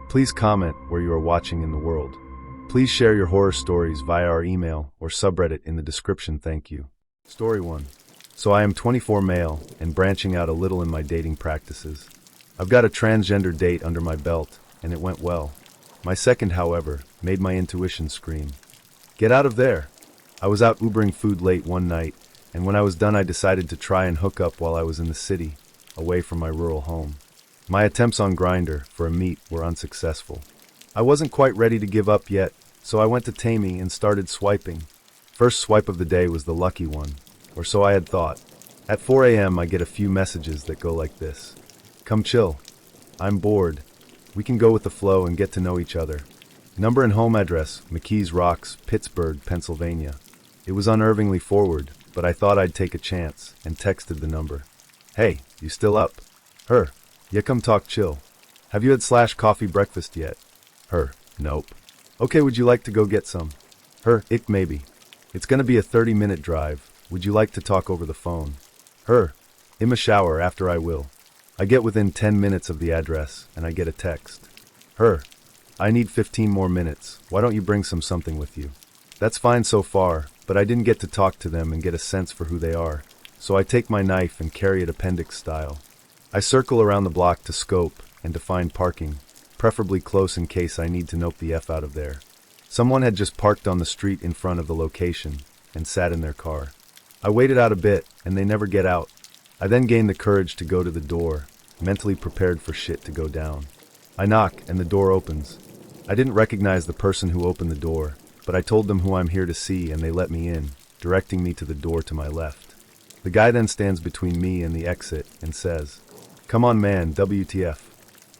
Please comment where you are watching in the world. Please share your horror stories via our email or subreddit in the description. Thank you. Story 1. So I am 24 male and branching out a little in my dating practices. I've got a transgender date under my belt and it went well. My second, however, made my intuition scream. Get out of there! I was out Ubering food late one night, and when I was done I decided to try and hook up while I was in the city, away from my rural home. My attempts on Grindr for a meet were unsuccessful. I wasn't quite ready to give up yet, so I went to Tammy and started swiping. First swipe of the day was the lucky one, or so I had thought. At 4 a.m. I get a few messages that go like this. Come chill. I'm bored. We can go with the flow and get to know each other. Number and home address, McKees Rocks, Pittsburgh, Pennsylvania. It was unnervingly forward, but I thought I'd take a chance and texted the number. Hey, you still up? Her. Yeah, come talk chill. Have you had /coffee breakfast yet? Her. Nope. Okay, would you like to go get some? Her. Ick maybe. It's gonna be a 30-minute drive. Would you like to talk over the phone? Her. In a shower after I will. I get within 10 minutes of the address and I get a text. Her. I need 15 more minutes. Why don't you bring something with you? That's fine so far, but I didn't get to talk to them and get a sense for who they are. So I take my knife and carry it appendix style. I circle around the block to scope and to find parking, preferably close in case I need to nope the F out of there. Someone had just parked on the street in front of the location and sat in their car. I waited out a bit and they never get out. I then gained the courage to go to the door, mentally prepared for shit to go down. I knock and the door opens. I didn't recognize the person who opened the door, but I told them who I'm here to see and they let me in, directing me to the door to my left. The guy then stands between me and the exit and says, Come on man, WTF.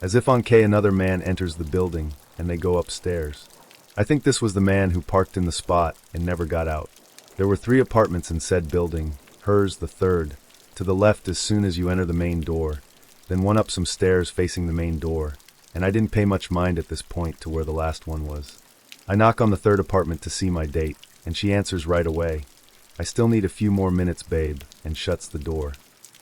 As if on K another man enters the building and they go upstairs. I think this was the man who parked in the spot and never got out. There were 3 apartments in said building, hers the third, to the left as soon as you enter the main door, then one up some stairs facing the main door, and I didn't pay much mind at this point to where the last one was. I knock on the 3rd apartment to see my date, and she answers right away. I still need a few more minutes, babe, and shuts the door.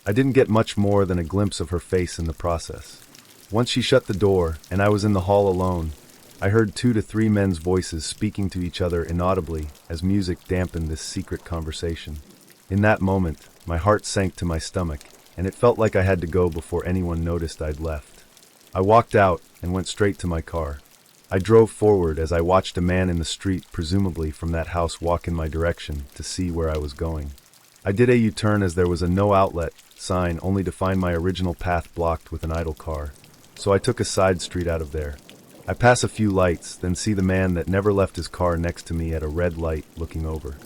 I didn't get much more than a glimpse of her face in the process. Once she shut the door, and I was in the hall alone, I heard 2 to 3 men's voices speaking to each other inaudibly as music dampened this secret conversation. In that moment, my heart sank to my stomach, and it felt like I had to go before anyone noticed I'd left. I walked out and went straight to my car. I drove forward as I watched a man in the street, presumably from that house, walk in my direction to see where I was going. I did a U-turn as there was a no outlet sign, only to find my original path blocked with an idle car. So I took a side street out of there. I pass a few lights, then see the man that never left his car next to me at a red light looking over.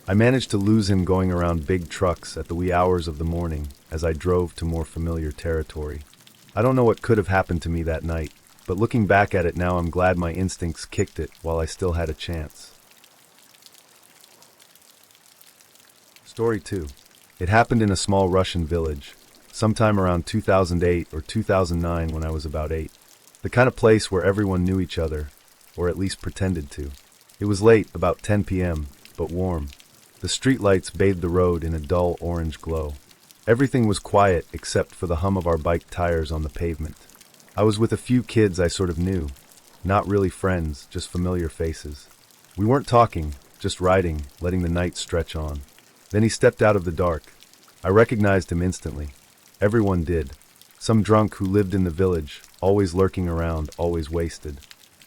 I managed to lose him going around big trucks at the wee hours of the morning as I drove to more familiar territory. I don't know what could have happened to me that night, but looking back at it now I'm glad my instincts kicked it while I still had a chance. Story 2. It happened in a small Russian village, sometime around 2008 or 2009 when I was about 8. The kind of place where everyone knew each other, or at least pretended to. It was late, about 10 p.m., but warm. The streetlights bathed the road in a dull orange glow. Everything was quiet except for the hum of our bike tires on the pavement. I was with a few kids I sort of knew. Not really friends, just familiar faces. We weren't talking, just riding, letting the night stretch on. Then he stepped out of the dark. I recognized him instantly. Everyone did. Some drunk who lived in the village, always lurking around, always wasted.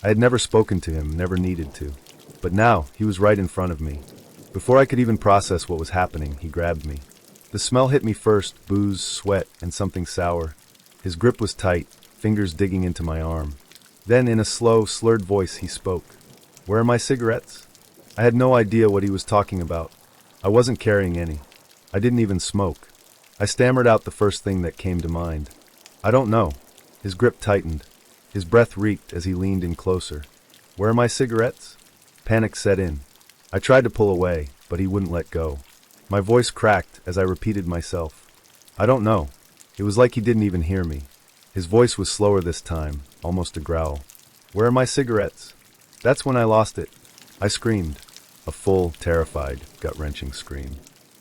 I had never spoken to him, never needed to. But now, he was right in front of me. Before I could even process what was happening, he grabbed me. The smell hit me first, booze, sweat, and something sour. His grip was tight, fingers digging into my arm. Then, in a slow, slurred voice, he spoke. Where are my cigarettes? I had no idea what he was talking about. I wasn't carrying any. I didn't even smoke. I stammered out the first thing that came to mind. I don't know. His grip tightened. His breath reeked as he leaned in closer. Where are my cigarettes? Panic set in. I tried to pull away, but he wouldn't let go. My voice cracked as I repeated myself. I don't know. It was like he didn't even hear me. His voice was slower this time, almost a growl. Where are my cigarettes? That's when I lost it. I screamed. A full, terrified, gut-wrenching scream.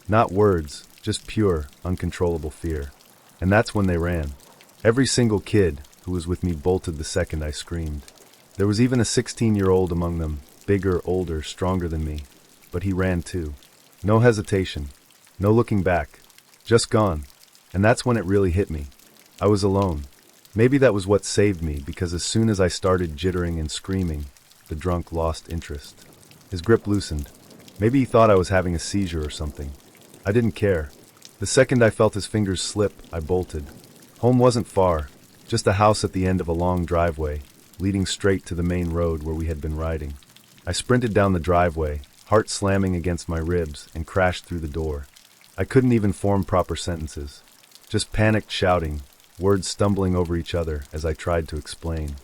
Not words, just pure, uncontrollable fear. And that's when they ran. Every single kid, who was with me bolted the second I screamed. There was even a 16-year-old among them, bigger, older, stronger than me. But he ran too. No hesitation. No looking back. Just gone. And that's when it really hit me. I was alone. Maybe that was what saved me, because as soon as I started jittering and screaming, the drunk lost interest. His grip loosened. Maybe he thought I was having a seizure or something. I didn't care. The second I felt his fingers slip, I bolted. Home wasn't far, just a house at the end of a long driveway, leading straight to the main road where we had been riding. I sprinted down the driveway, heart slamming against my ribs, and crashed through the door. I couldn't even form proper sentences. Just panicked shouting, words stumbling over each other as I tried to explain.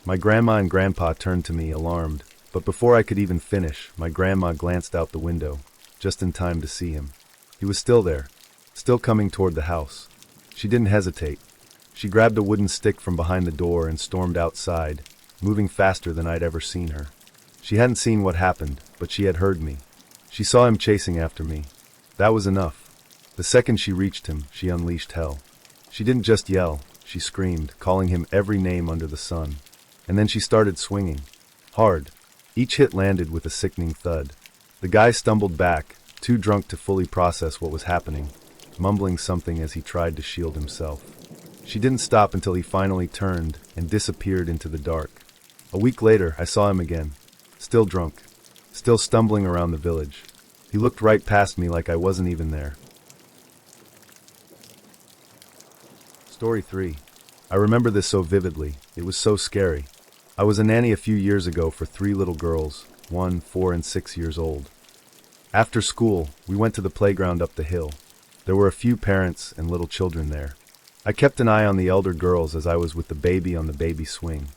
My grandma and grandpa turned to me, alarmed, but before I could even finish, my grandma glanced out the window, just in time to see him. He was still there, still coming toward the house. She didn't hesitate. She grabbed a wooden stick from behind the door and stormed outside, moving faster than I'd ever seen her. She hadn't seen what happened, but she had heard me. She saw him chasing after me. That was enough. The second she reached him, she unleashed hell. She didn't just yell, she screamed, calling him every name under the sun. And then she started swinging. Hard. Each hit landed with a sickening thud. The guy stumbled back, too drunk to fully process what was happening, mumbling something as he tried to shield himself. She didn't stop until he finally turned and disappeared into the dark. A week later, I saw him again. Still drunk. Still stumbling around the village. He looked right past me like I wasn't even there. Story 3. I remember this so vividly. It was so scary. I was a nanny a few years ago for 3 little girls, 1, 4, and 6 years old. After school, we went to the playground up the hill. There were a few parents and little children there. I kept an eye on the elder girls as I was with the baby on the baby swing.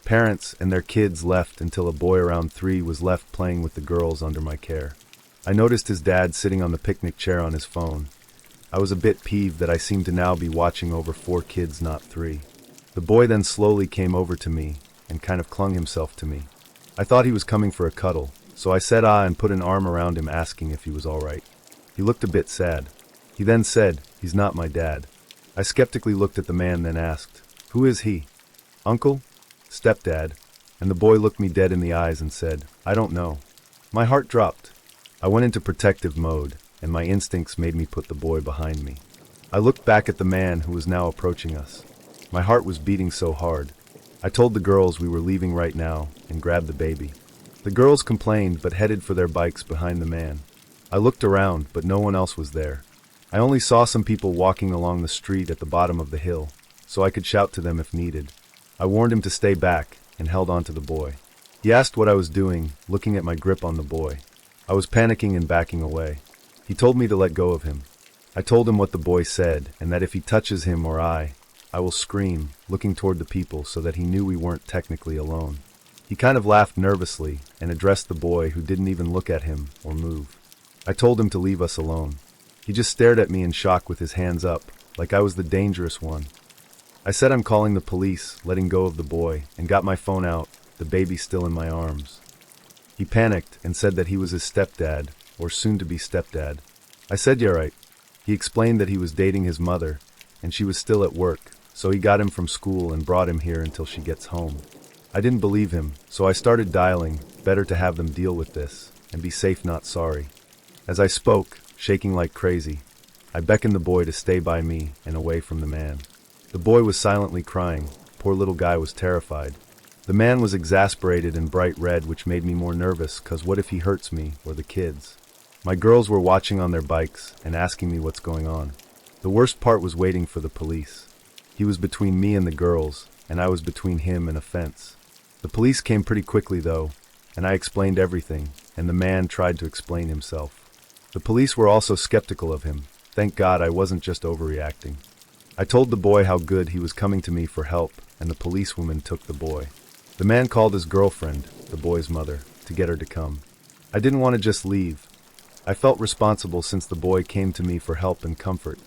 Parents and their kids left until a boy around 3 was left playing with the girls under my care. I noticed his dad sitting on the picnic chair on his phone. I was a bit peeved that I seemed to now be watching over 4 kids, not 3. The boy then slowly came over to me and kind of clung himself to me. I thought he was coming for a cuddle, so I said ah and put an arm around him asking if he was all right. He looked a bit sad. He then said, "He's not my dad." I skeptically looked at the man, then asked, "Who is he? Uncle? Stepdad?" And the boy looked me dead in the eyes and said, "I don't know." My heart dropped. I went into protective mode, and my instincts made me put the boy behind me. I looked back at the man who was now approaching us. My heart was beating so hard. I told the girls we were leaving right now and grabbed the baby. The girls complained but headed for their bikes behind the man. I looked around, but no one else was there. I only saw some people walking along the street at the bottom of the hill, so I could shout to them if needed. I warned him to stay back and held on to the boy. He asked what I was doing, looking at my grip on the boy. I was panicking and backing away. He told me to let go of him. I told him what the boy said, and that if he touches him or I will scream, looking toward the people so that he knew we weren't technically alone. He kind of laughed nervously and addressed the boy, who didn't even look at him or move. I told him to leave us alone. He just stared at me in shock with his hands up, like I was the dangerous one. I said I'm calling the police, letting go of the boy, and got my phone out, the baby still in my arms. He panicked and said that he was his stepdad, or soon-to-be stepdad. I said, "Yeah, right." He explained that he was dating his mother, and she was still at work, so he got him from school and brought him here until she gets home. I didn't believe him, so I started dialing, better to have them deal with this, and be safe not sorry. As I spoke, shaking like crazy, I beckoned the boy to stay by me and away from the man. The boy was silently crying. Poor little guy was terrified. The man was exasperated and bright red, which made me more nervous, 'cause what if he hurts me or the kids? My girls were watching on their bikes and asking me what's going on. The worst part was waiting for the police. He was between me and the girls, and I was between him and a fence. The police came pretty quickly though, and I explained everything, and the man tried to explain himself. The police were also skeptical of him. Thank God I wasn't just overreacting. I told the boy how good he was coming to me for help, and the policewoman took the boy. The man called his girlfriend, the boy's mother, to get her to come. I didn't want to just leave. I felt responsible since the boy came to me for help and comfort.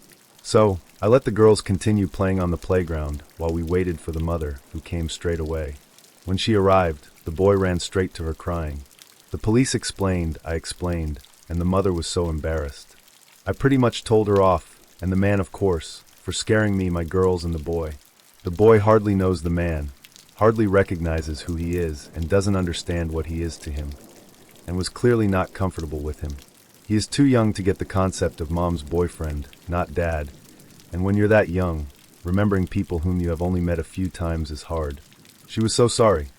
So, I let the girls continue playing on the playground while we waited for the mother, who came straight away. When she arrived, the boy ran straight to her crying. The police explained, I explained, and the mother was so embarrassed. I pretty much told her off, and the man, of course, for scaring me, my girls, and the boy. The boy hardly knows the man, hardly recognizes who he is, and doesn't understand what he is to him, and was clearly not comfortable with him. He is too young to get the concept of mom's boyfriend, not dad, and when you're that young, remembering people whom you have only met a few times is hard. She was so sorry.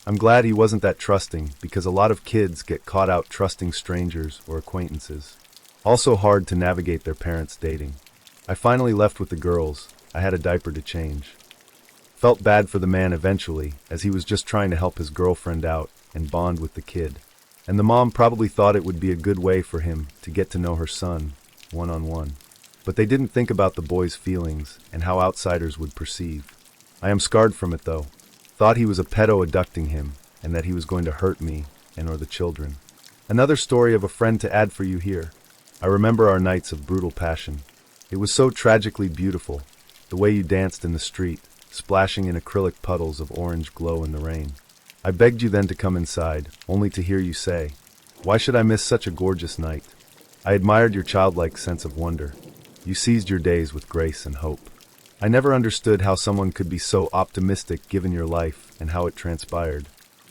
I'm glad he wasn't that trusting, because a lot of kids get caught out trusting strangers or acquaintances. Also hard to navigate their parents dating. I finally left with the girls. I had a diaper to change. Felt bad for the man eventually, as he was just trying to help his girlfriend out and bond with the kid. And the mom probably thought it would be a good way for him to get to know her son, one-on-one. But they didn't think about the boy's feelings and how outsiders would perceive. I am scarred from it though. Thought he was a pedo abducting him, and that he was going to hurt me and or the children. Another story of a friend to add for you here. I remember our nights of brutal passion. It was so tragically beautiful, the way you danced in the street, splashing in acrylic puddles of orange glow in the rain. I begged you then to come inside, only to hear you say, "Why should I miss such a gorgeous night?" I admired your childlike sense of wonder. You seized your days with grace and hope. I never understood how someone could be so optimistic given your life and how it transpired.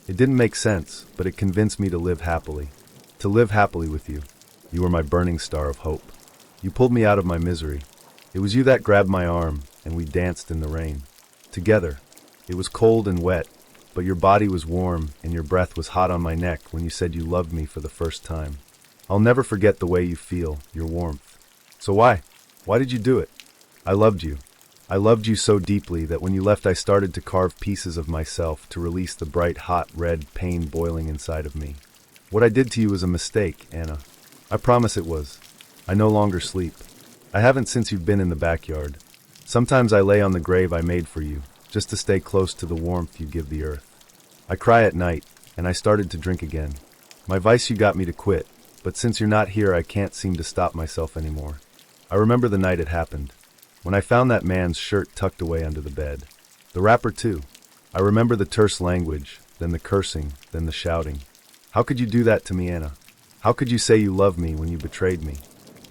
It didn't make sense, but it convinced me to live happily. To live happily with you. You were my burning star of hope. You pulled me out of my misery. It was you that grabbed my arm, and we danced in the rain. Together. It was cold and wet, but your body was warm and your breath was hot on my neck when you said you loved me for the first time. I'll never forget the way you feel, your warmth. So why? Why did you do it? I loved you. I loved you so deeply that when you left I started to carve pieces of myself to release the bright, hot, red pain boiling inside of me. What I did to you was a mistake, Anna. I promise it was. I no longer sleep. I haven't since you've been in the backyard. Sometimes I lay on the grave I made for you, just to stay close to the warmth you give the earth. I cry at night, and I started to drink again. My vice you got me to quit, but since you're not here I can't seem to stop myself anymore. I remember the night it happened. When I found that man's shirt tucked away under the bed. The wrapper too. I remember the terse language, then the cursing, then the shouting. How could you do that to me, Anna? How could you say you loved me when you betrayed me?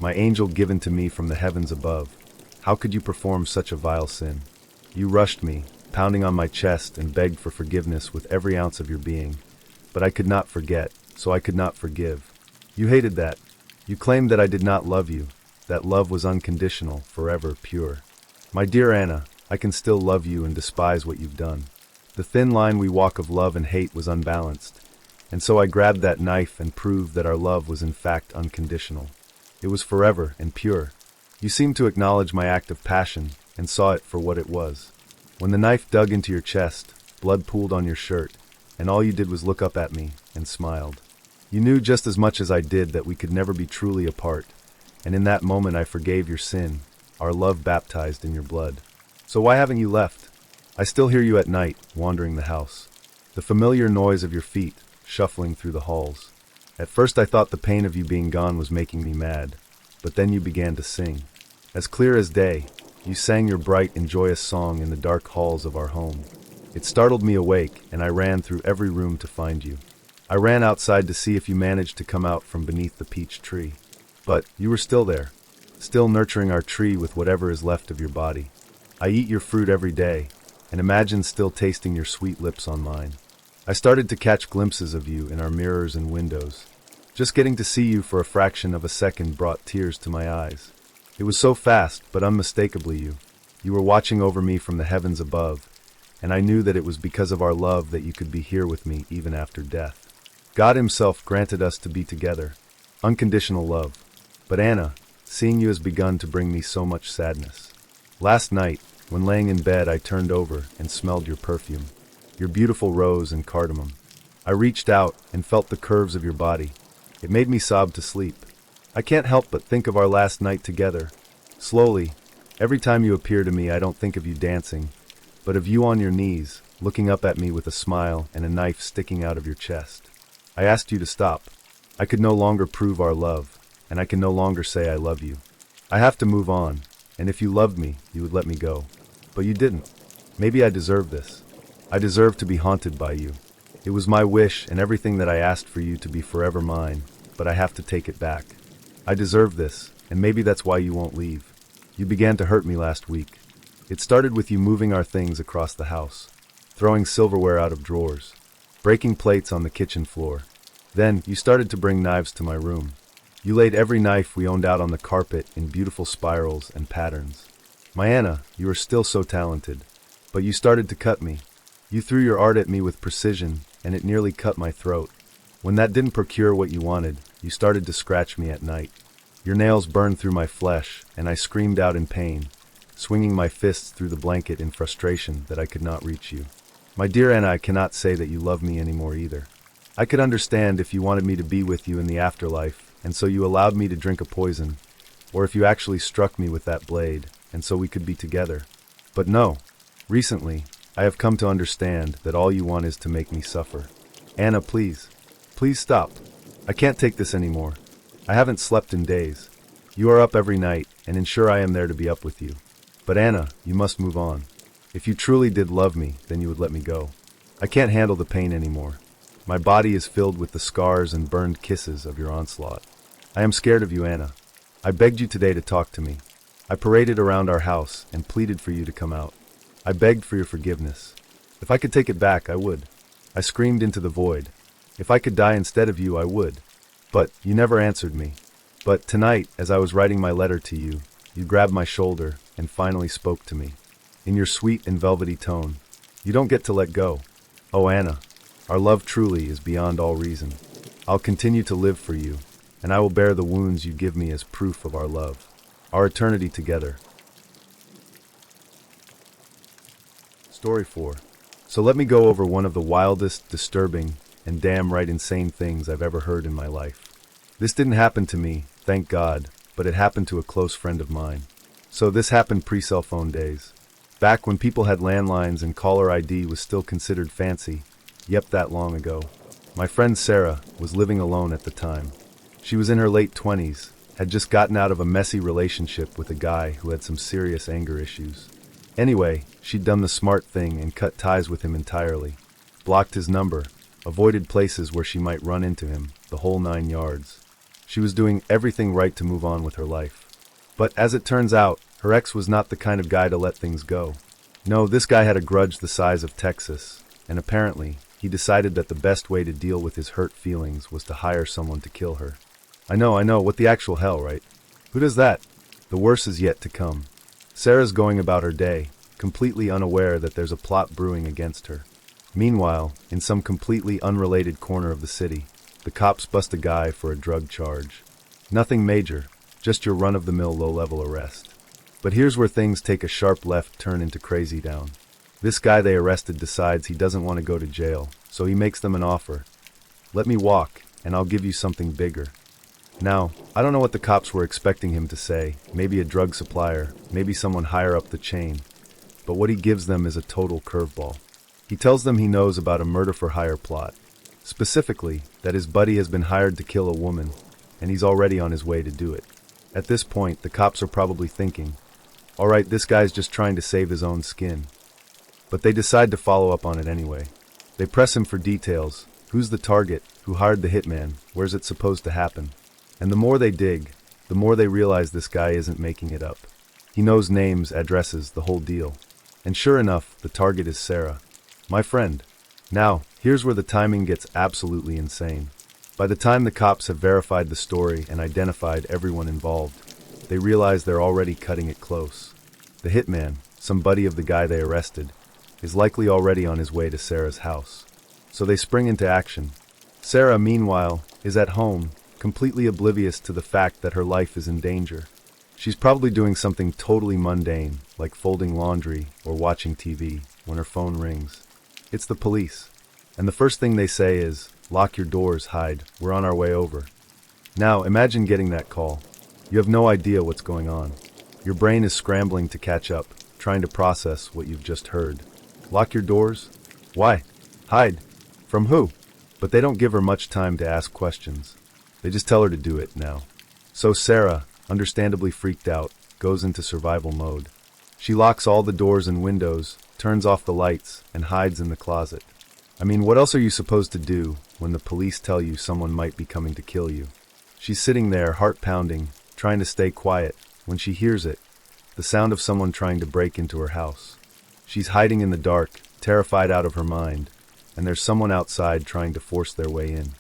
My angel given to me from the heavens above. How could you perform such a vile sin? You rushed me, pounding on my chest, and begged for forgiveness with every ounce of your being. But I could not forget, so I could not forgive. You hated that. You claimed that I did not love you. That love was unconditional, forever pure. My dear Anna, I can still love you and despise what you've done. The thin line we walk of love and hate was unbalanced, and so I grabbed that knife and proved that our love was in fact unconditional. It was forever and pure. You seemed to acknowledge my act of passion and saw it for what it was. When the knife dug into your chest, blood pooled on your shirt, and all you did was look up at me and smiled. You knew just as much as I did that we could never be truly apart. And in that moment I forgave your sin, our love baptized in your blood. So why haven't you left? I still hear you at night, wandering the house. The familiar noise of your feet, shuffling through the halls. At first I thought the pain of you being gone was making me mad, but then you began to sing. As clear as day, you sang your bright and joyous song in the dark halls of our home. It startled me awake, and I ran through every room to find you. I ran outside to see if you managed to come out from beneath the peach tree. But you were still there, still nurturing our tree with whatever is left of your body. I eat your fruit every day, and imagine still tasting your sweet lips on mine. I started to catch glimpses of you in our mirrors and windows. Just getting to see you for a fraction of a second brought tears to my eyes. It was so fast, but unmistakably you. You were watching over me from the heavens above, and I knew that it was because of our love that you could be here with me even after death. God Himself granted us to be together. Unconditional love. But Anna, seeing you has begun to bring me so much sadness. Last night, when laying in bed, I turned over and smelled your perfume, your beautiful rose and cardamom. I reached out and felt the curves of your body. It made me sob to sleep. I can't help but think of our last night together. Slowly, every time you appear to me, I don't think of you dancing, but of you on your knees, looking up at me with a smile and a knife sticking out of your chest. I asked you to stop. I could no longer prove our love, and I can no longer say I love you. I have to move on, and if you loved me, you would let me go. But you didn't. Maybe I deserve this. I deserve to be haunted by you. It was my wish and everything that I asked for you to be forever mine, but I have to take it back. I deserve this, and maybe that's why you won't leave. You began to hurt me last week. It started with you moving our things across the house, throwing silverware out of drawers, breaking plates on the kitchen floor. Then, you started to bring knives to my room. You laid every knife we owned out on the carpet in beautiful spirals and patterns. My Anna, you are still so talented. But you started to cut me. You threw your art at me with precision, and it nearly cut my throat. When that didn't procure what you wanted, you started to scratch me at night. Your nails burned through my flesh, and I screamed out in pain, swinging my fists through the blanket in frustration that I could not reach you. My dear Anna, I cannot say that you love me anymore either. I could understand if you wanted me to be with you in the afterlife, and so you allowed me to drink a poison, or if you actually struck me with that blade, and so we could be together. But no. Recently, I have come to understand that all you want is to make me suffer. Anna, please. Please stop. I can't take this anymore. I haven't slept in days. You are up every night, and ensure I am there to be up with you. But Anna, you must move on. If you truly did love me, then you would let me go. I can't handle the pain anymore. My body is filled with the scars and burned kisses of your onslaught. I am scared of you, Anna. I begged you today to talk to me. I paraded around our house and pleaded for you to come out. I begged for your forgiveness. If I could take it back, I would. I screamed into the void. If I could die instead of you, I would. But you never answered me. But tonight, as I was writing my letter to you, you grabbed my shoulder and finally spoke to me. In your sweet and velvety tone. You don't get to let go. Oh, Anna, our love truly is beyond all reason. I'll continue to live for you, and I will bear the wounds you give me as proof of our love. Our eternity together. Story 4. So let me go over one of the wildest, disturbing, and damn right insane things I've ever heard in my life. This didn't happen to me, thank God, but it happened to a close friend of mine. So this happened pre-cell phone days. Back when people had landlines and caller ID was still considered fancy. Yep, that long ago. My friend Sarah was living alone at the time. She was in her late 20s, had just gotten out of a messy relationship with a guy who had some serious anger issues. Anyway, she'd done the smart thing and cut ties with him entirely. Blocked his number, avoided places where she might run into him, the whole 9 yards. She was doing everything right to move on with her life. But as it turns out, her ex was not the kind of guy to let things go. No, this guy had a grudge the size of Texas, and apparently, he decided that the best way to deal with his hurt feelings was to hire someone to kill her. I know, what the actual hell, right? Who does that? The worst is yet to come. Sarah's going about her day, completely unaware that there's a plot brewing against her. Meanwhile, in some completely unrelated corner of the city, the cops bust a guy for a drug charge. Nothing major, just your run-of-the-mill low-level arrest. But here's where things take a sharp left turn into crazy town. This guy they arrested decides he doesn't want to go to jail, so he makes them an offer. Let me walk, and I'll give you something bigger. Now, I don't know what the cops were expecting him to say, maybe a drug supplier, maybe someone higher up the chain. But what he gives them is a total curveball. He tells them he knows about a murder-for-hire plot. Specifically, that his buddy has been hired to kill a woman, and he's already on his way to do it. At this point, the cops are probably thinking, alright, this guy's just trying to save his own skin. But they decide to follow up on it anyway. They press him for details. Who's the target? Who hired the hitman? Where's it supposed to happen? And the more they dig, the more they realize this guy isn't making it up. He knows names, addresses, the whole deal. And sure enough, the target is Sarah. My friend. Now, here's where the timing gets absolutely insane. By the time the cops have verified the story and identified everyone involved, they realize they're already cutting it close. The hitman, some buddy of the guy they arrested, is likely already on his way to Sarah's house. So they spring into action. Sarah, meanwhile, is at home, completely oblivious to the fact that her life is in danger. She's probably doing something totally mundane, like folding laundry or watching TV, when her phone rings. It's the police. And the first thing they say is, "Lock your doors, hide, we're on our way over." Now, imagine getting that call. You have no idea what's going on. Your brain is scrambling to catch up, trying to process what you've just heard. Lock your doors? Why? Hide? From who? But they don't give her much time to ask questions. They just tell her to do it now. So Sarah, understandably freaked out, goes into survival mode. She locks all the doors and windows, turns off the lights, and hides in the closet. I mean, what else are you supposed to do when the police tell you someone might be coming to kill you? She's sitting there, heart pounding, trying to stay quiet, when she hears it. the sound of someone trying to break into her house. She's hiding in the dark, terrified out of her mind, and there's someone outside trying to force their way in.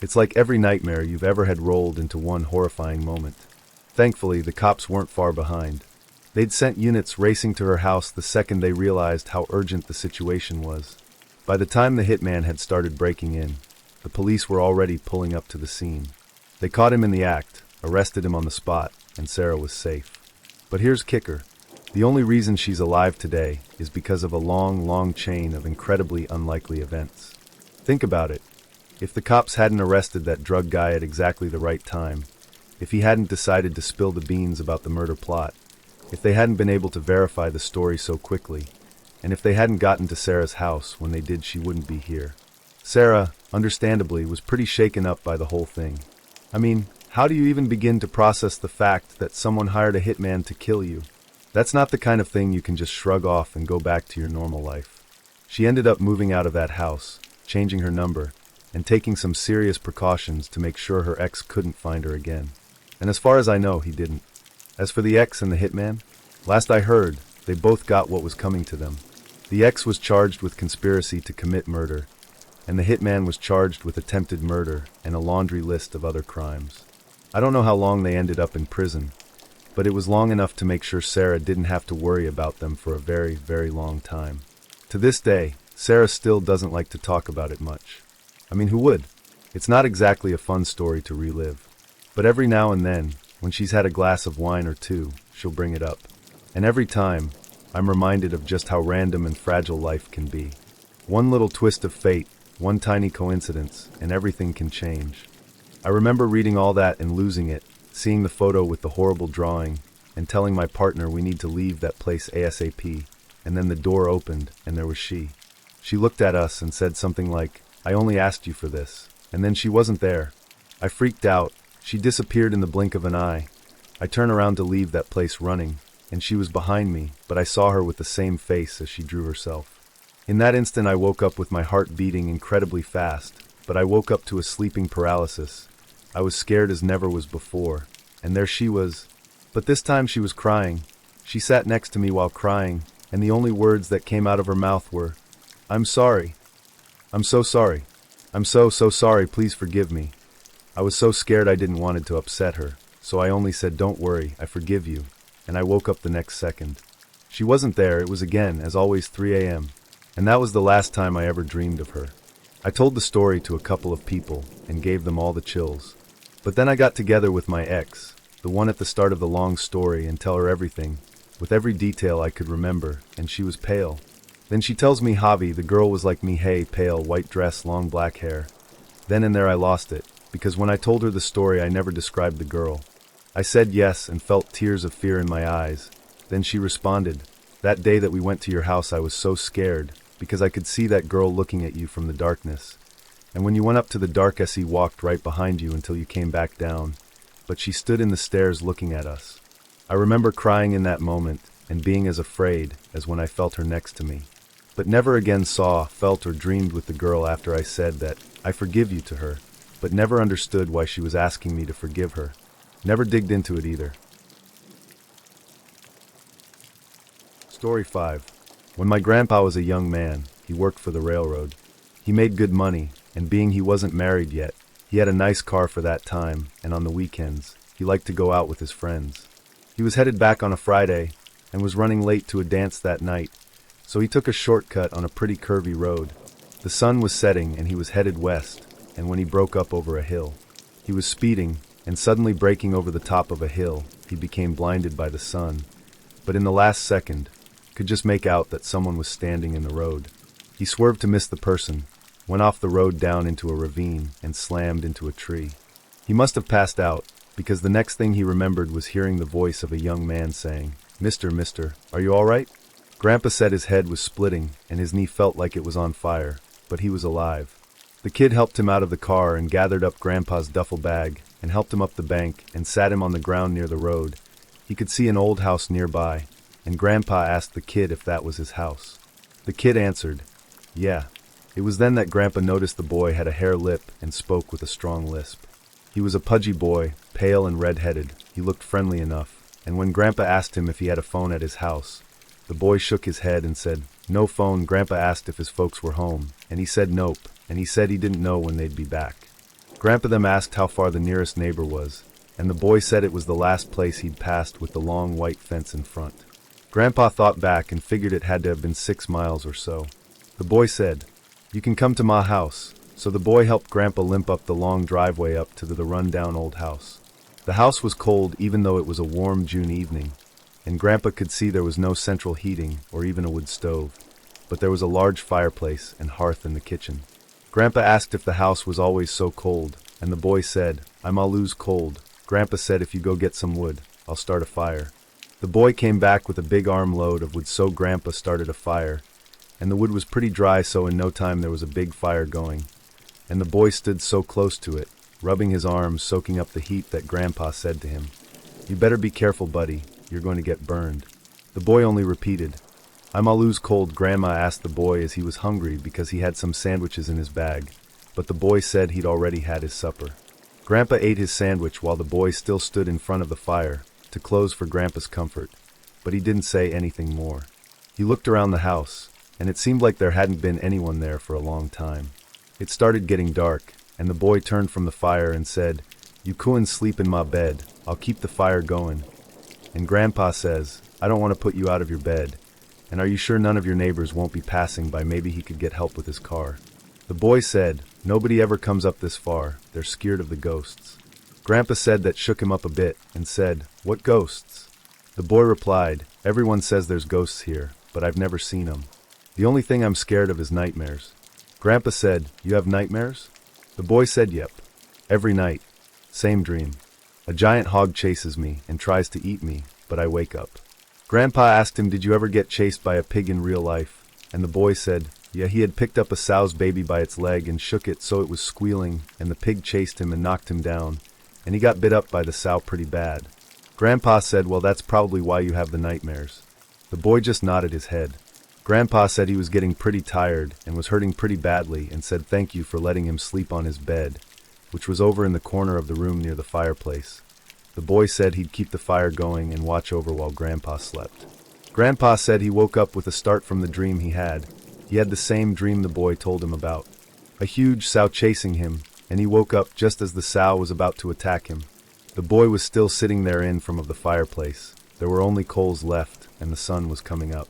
It's like every nightmare you've ever had rolled into one horrifying moment. Thankfully, the cops weren't far behind. They'd sent units racing to her house the second they realized how urgent the situation was. By the time the hitman had started breaking in, the police were already pulling up to the scene. They caught him in the act, arrested him on the spot, and Sarah was safe. But here's kicker. The only reason she's alive today is because of a long chain of incredibly unlikely events. Think about it. If the cops hadn't arrested that drug guy at exactly the right time, if he hadn't decided to spill the beans about the murder plot, if they hadn't been able to verify the story so quickly, and if they hadn't gotten to Sarah's house when they did, she wouldn't be here. Sarah, understandably, was pretty shaken up by the whole thing. I mean, how do you even begin to process the fact that someone hired a hitman to kill you? That's not the kind of thing you can just shrug off and go back to your normal life. She ended up moving out of that house, changing her number, and taking some serious precautions to make sure her ex couldn't find her again. And as far as I know, he didn't. As for the ex and the hitman, last I heard, they both got what was coming to them. The ex was charged with conspiracy to commit murder, and the hitman was charged with attempted murder and a laundry list of other crimes. I don't know how long they ended up in prison, but it was long enough to make sure Sarah didn't have to worry about them for a very long time. To this day, Sarah still doesn't like to talk about it much. I mean, who would? It's not exactly a fun story to relive. But every now and then, when she's had a glass of wine or two, she'll bring it up. And every time, I'm reminded of just how random and fragile life can be. One little twist of fate, one tiny coincidence, and everything can change. I remember reading all that and losing it, seeing the photo with the horrible drawing, and telling my partner we need to leave that place ASAP, and then the door opened, and there was she. She looked at us and said something like, "I only asked you for this," and then she wasn't there. I freaked out. She disappeared in the blink of an eye. I turned around to leave that place running, and she was behind me, but I saw her with the same face as she drew herself. In that instant I woke up with my heart beating incredibly fast, but I woke up to a sleeping paralysis. I was scared as never was before, and there she was. But this time she was crying. She sat next to me while crying, and the only words that came out of her mouth were, "I'm sorry. I'm so sorry. I'm so sorry, please forgive me." I was so scared I didn't want to upset her, so I only said, "Don't worry, I forgive you," and I woke up the next second. She wasn't there. It was again, as always, 3 a.m., and that was the last time I ever dreamed of her. I told the story to a couple of people and gave them all the chills. But then I got together with my ex, the one at the start of the long story, and tell her everything, with every detail I could remember, and she was pale. Then she tells me Javi, the girl, was like me, hey, pale, white dress, long black hair. Then and there I lost it, because when I told her the story I never described the girl. I said yes and felt tears of fear in my eyes. Then she responded, "That day that we went to your house I was so scared, because I could see that girl looking at you from the darkness. And when you went up to the dark, Essie walked right behind you until you came back down. But she stood in the stairs looking at us." I remember crying in that moment and being as afraid as when I felt her next to me. But never again saw, felt, or dreamed with the girl after I said that I forgive you to her, but never understood why she was asking me to forgive her. Never digged into it either. Story 5. When my grandpa was a young man, he worked for the railroad. He made good money, and being he wasn't married yet, he had a nice car for that time, and on the weekends, he liked to go out with his friends. He was headed back on a Friday, and was running late to a dance that night, so he took a shortcut on a pretty curvy road. The sun was setting, and he was headed west, and when he broke up over a hill, he was speeding, and suddenly breaking over the top of a hill, he became blinded by the sun, but in the last second, could just make out that someone was standing in the road. He swerved to miss the person, went off the road down into a ravine, and slammed into a tree. He must have passed out, because the next thing he remembered was hearing the voice of a young man saying, Mister, are you all right?" Grandpa said his head was splitting, and his knee felt like it was on fire, but he was alive. The kid helped him out of the car and gathered up Grandpa's duffel bag and helped him up the bank and sat him on the ground near the road. He could see an old house nearby, and Grandpa asked the kid if that was his house. The kid answered, "Yeah." It was then that Grandpa noticed the boy had a hare lip and spoke with a strong lisp. He was a pudgy boy, pale and red-headed. He looked friendly enough, and when Grandpa asked him if he had a phone at his house, the boy shook his head and said, "No phone." Grandpa asked if his folks were home, and he said nope, and he said he didn't know when they'd be back. Grandpa then asked how far the nearest neighbor was, and the boy said it was the last place he'd passed with the long white fence in front. Grandpa thought back and figured it had to have been 6 miles or so. The boy said, "You can come to my house." So the boy helped Grandpa limp up the long driveway up to the run-down old house. The house was cold even though it was a warm June evening, and Grandpa could see there was no central heating or even a wood stove, but there was a large fireplace and hearth in the kitchen. Grandpa asked if the house was always so cold, and the boy said, "I'm always cold." Grandpa said, "If you go get some wood, I'll start a fire." The boy came back with a big armload of wood, so Grandpa started a fire, and the wood was pretty dry, so in no time there was a big fire going, and the boy stood so close to it, rubbing his arms, soaking up the heat, that Grandpa said to him, "You better be careful, buddy, you're going to get burned." The boy only repeated, "I'm always cold." Grandma asked the boy as he was hungry because he had some sandwiches in his bag, but the boy said he'd already had his supper. Grandpa ate his sandwich while the boy still stood in front of the fire, to close for Grandpa's comfort, but he didn't say anything more. He looked around the house, and it seemed like there hadn't been anyone there for a long time. It started getting dark, and the boy turned from the fire and said, "You couldn't sleep in my bed, I'll keep the fire going." And Grandpa says, "I don't want to put you out of your bed, and are you sure none of your neighbors won't be passing by? Maybe he could get help with his car." The boy said, "Nobody ever comes up this far, they're scared of the ghosts." Grandpa said that shook him up a bit and said, "What ghosts?" The boy replied, "Everyone says there's ghosts here, but I've never seen them. The only thing I'm scared of is nightmares." Grandpa said, "You have nightmares?" The boy said, "Yep. Every night. Same dream. A giant hog chases me and tries to eat me, but I wake up." Grandpa asked him, "Did you ever get chased by a pig in real life?" And the boy said, "Yeah, he had picked up a sow's baby by its leg and shook it so it was squealing, and the pig chased him and knocked him down, and he got bit up by the sow pretty bad." Grandpa said, "Well, that's probably why you have the nightmares." The boy just nodded his head. Grandpa said he was getting pretty tired and was hurting pretty badly, and said thank you for letting him sleep on his bed, which was over in the corner of the room near the fireplace. The boy said he'd keep the fire going and watch over while Grandpa slept. Grandpa said he woke up with a start from the dream he had. He had the same dream the boy told him about. A huge sow chasing him, and he woke up just as the sow was about to attack him. The boy was still sitting there in front of the fireplace. There were only coals left, and the sun was coming up.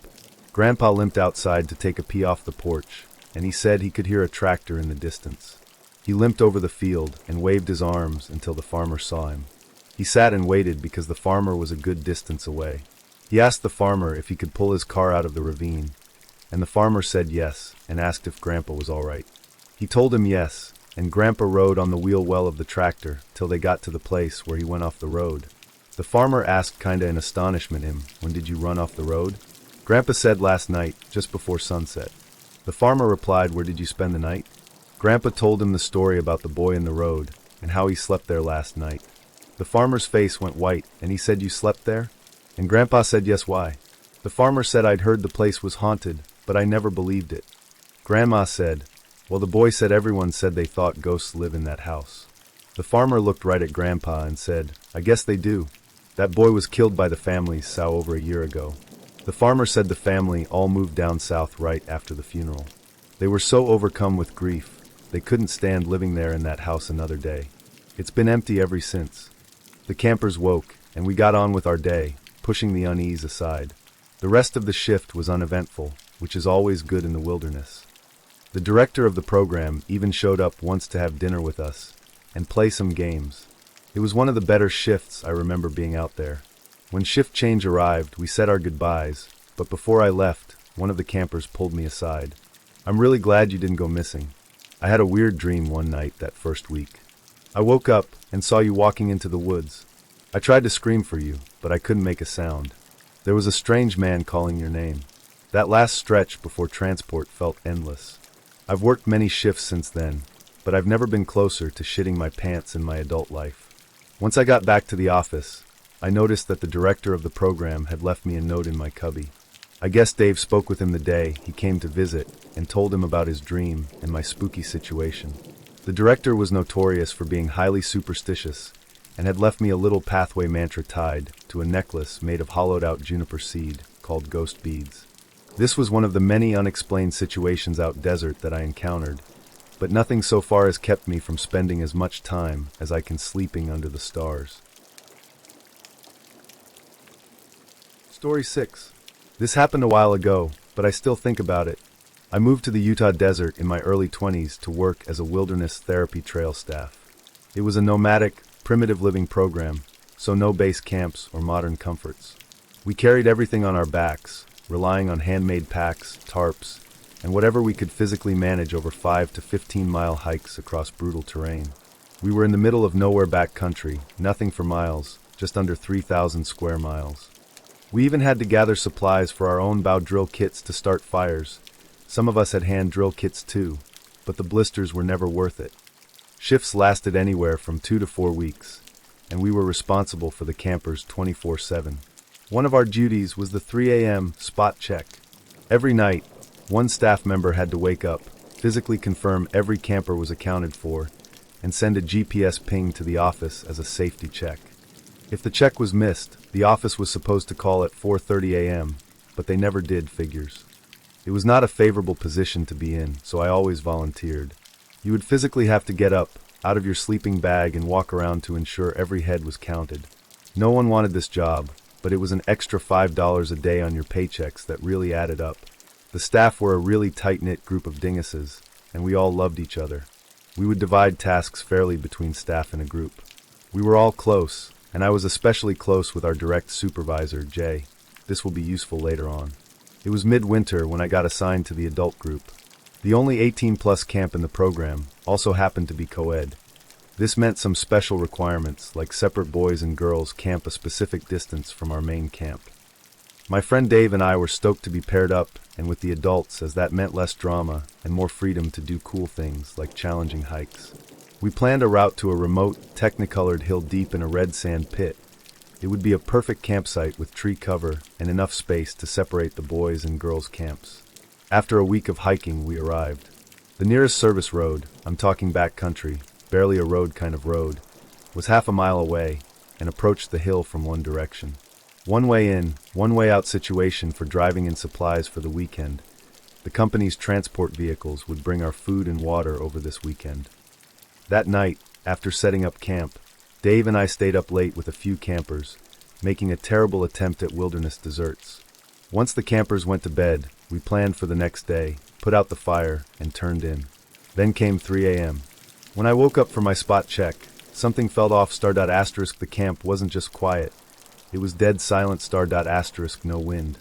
Grandpa limped outside to take a pee off the porch, and he said he could hear a tractor in the distance. He limped over the field and waved his arms until the farmer saw him. He sat and waited because the farmer was a good distance away. He asked the farmer if he could pull his car out of the ravine, and the farmer said yes and asked if Grandpa was all right. He told him yes, and Grandpa rode on the wheel well of the tractor till they got to the place where he went off the road. The farmer asked kinda in astonishment him, "When did you run off the road?" Grandpa said, "Last night, just before sunset." The farmer replied, "Where did you spend the night?" Grandpa told him the story about the boy in the road and how he slept there last night. The farmer's face went white, and he said, "You slept there?" And Grandpa said, "Yes, why?" The farmer said, "I'd heard the place was haunted, but I never believed it." Grandma said, "Well, the boy said everyone said they thought ghosts live in that house." The farmer looked right at Grandpa and said, "I guess they do. That boy was killed by the family's sow over a year ago." The farmer said the family all moved down south right after the funeral. They were so overcome with grief, they couldn't stand living there in that house another day. It's been empty ever since. The campers woke, and we got on with our day, pushing the unease aside. The rest of the shift was uneventful, which is always good in the wilderness. The director of the program even showed up once to have dinner with us and play some games. It was one of the better shifts I remember being out there. When shift change arrived, we said our goodbyes, but before I left, one of the campers pulled me aside. "I'm really glad you didn't go missing. I had a weird dream one night that first week. I woke up and saw you walking into the woods. I tried to scream for you, but I couldn't make a sound. There was a strange man calling your name. That last stretch before transport felt endless. I've worked many shifts since then, but I've never been closer to shitting my pants in my adult life. Once I got back to the office, I noticed that the director of the program had left me a note in my cubby. I guess Dave spoke with him the day he came to visit and told him about his dream and my spooky situation. The director was notorious for being highly superstitious, and had left me a little pathway mantra tied to a necklace made of hollowed-out juniper seed called ghost beads. This was one of the many unexplained situations out desert that I encountered, but nothing so far has kept me from spending as much time as I can sleeping under the stars. Story 6. This happened a while ago, but I still think about it. I moved to the Utah desert in my early 20s to work as a wilderness therapy trail staff. It was a nomadic, primitive living program, so no base camps or modern comforts. We carried everything on our backs, relying on handmade packs, tarps, and whatever we could physically manage over 5 to 15-mile hikes across brutal terrain. We were in the middle of nowhere backcountry, nothing for miles, just under 3,000 square miles. We even had to gather supplies for our own bow drill kits to start fires. Some of us had hand drill kits too, but the blisters were never worth it. Shifts lasted anywhere from 2 to 4 weeks, and we were responsible for the campers 24/7. One of our duties was the 3 a.m. spot check. Every night, one staff member had to wake up, physically confirm every camper was accounted for, and send a GPS ping to the office as a safety check. If the check was missed, the office was supposed to call at 4:30 a.m., but they never did, figures. It was not a favorable position to be in, so I always volunteered. You would physically have to get up, out of your sleeping bag, and walk around to ensure every head was counted. No one wanted this job, but it was an extra $5 a day on your paychecks that really added up. The staff were a really tight-knit group of dinguses, and we all loved each other. We would divide tasks fairly between staff in a group. We were all close, and I was especially close with our direct supervisor, Jay. This will be useful later on. It was midwinter when I got assigned to the adult group. The only 18-plus camp in the program also happened to be co-ed. This meant some special requirements, like separate boys and girls camp a specific distance from our main camp. My friend Dave and I were stoked to be paired up and with the adults, as that meant less drama and more freedom to do cool things like challenging hikes. We planned a route to a remote, technicolored hill deep in a red sand pit. It would be a perfect campsite with tree cover and enough space to separate the boys' and girls' camps. After a week of hiking, we arrived. The nearest service road, I'm talking backcountry, barely a road kind of road, was half a mile away and approached the hill from one direction. One way in, one way out situation for driving in supplies for the weekend. The company's transport vehicles would bring our food and water over this weekend. That night, after setting up camp, Dave and I stayed up late with a few campers, making a terrible attempt at wilderness desserts. Once the campers went to bed, we planned for the next day, put out the fire, and turned in. Then came 3 a.m. When I woke up for my spot check, something felt off. The camp wasn't just quiet. It was dead silent. No wind.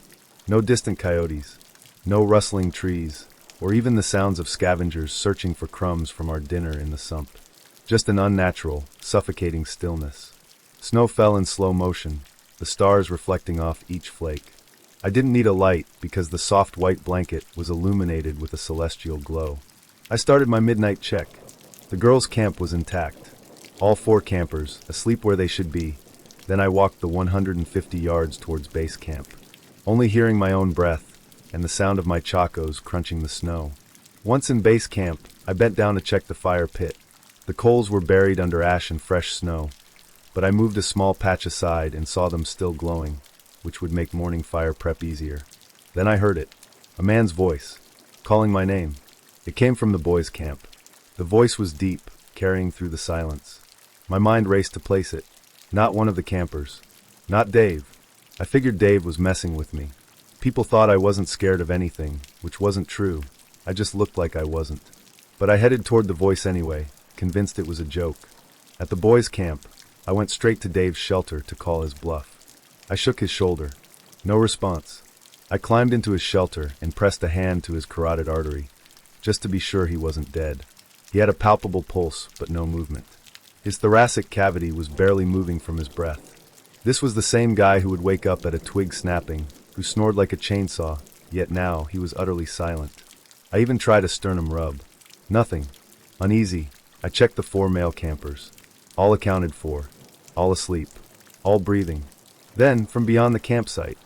No distant coyotes. No rustling trees, or even the sounds of scavengers searching for crumbs from our dinner in the sump. Just an unnatural, suffocating stillness. Snow fell in slow motion, the stars reflecting off each flake. I didn't need a light because the soft white blanket was illuminated with a celestial glow. I started my midnight check. The girls' camp was intact. All 4 campers, asleep where they should be. Then I walked the 150 yards towards base camp, only hearing my own breath and the sound of my chacos crunching the snow. Once in base camp, I bent down to check the fire pit. The coals were buried under ash and fresh snow, but I moved a small patch aside and saw them still glowing, which would make morning fire prep easier. Then I heard it, a man's voice, calling my name. It came from the boys' camp. The voice was deep, carrying through the silence. My mind raced to place it. Not one of the campers. Not Dave. I figured Dave was messing with me. People thought I wasn't scared of anything, which wasn't true. I just looked like I wasn't. But I headed toward the voice anyway, convinced it was a joke. At the boys' camp, I went straight to Dave's shelter to call his bluff. I shook his shoulder. No response. I climbed into his shelter and pressed a hand to his carotid artery, just to be sure he wasn't dead. He had a palpable pulse, but no movement. His thoracic cavity was barely moving from his breath. This was the same guy who would wake up at a twig snapping, who snored like a chainsaw, yet now he was utterly silent. I even tried a sternum rub. Nothing. Uneasy, I checked the 4 male campers. All accounted for. All asleep. All breathing. Then, from beyond the campsite,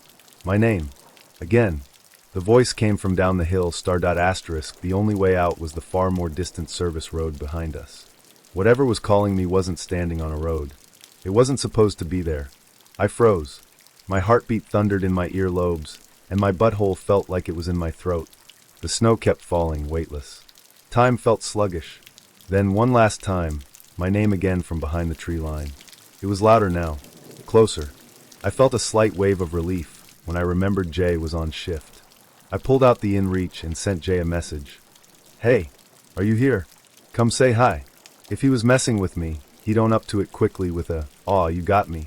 my name. Again. The voice came from down the hill. The only way out was the far more distant service road behind us. Whatever was calling me wasn't standing on a road. It wasn't supposed to be there. I froze. My heartbeat thundered in my earlobes, and my butthole felt like it was in my throat. The snow kept falling, weightless. Time felt sluggish. Then, one last time, my name again from behind the tree line. It was louder now. Closer. I felt a slight wave of relief when I remembered Jay was on shift. I pulled out the inReach and sent Jay a message. "Hey, are you here? Come say hi." If he was messing with me, he'd own up to it quickly with a, "Aw, you got me."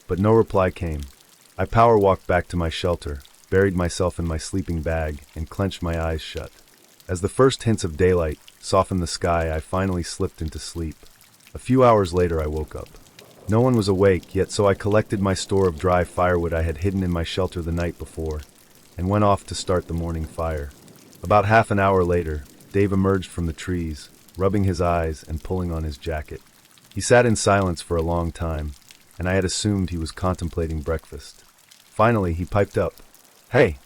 But no reply came. I power walked back to my shelter, buried myself in my sleeping bag, and clenched my eyes shut. As the first hints of daylight softened the sky, I finally slipped into sleep. A few hours later I woke up. No one was awake yet, so I collected my store of dry firewood I had hidden in my shelter the night before, and went off to start the morning fire. About half an hour later, Dave emerged from the trees, rubbing his eyes and pulling on his jacket. He sat in silence for a long time, and I had assumed he was contemplating breakfast. Finally, he piped up. "Hey,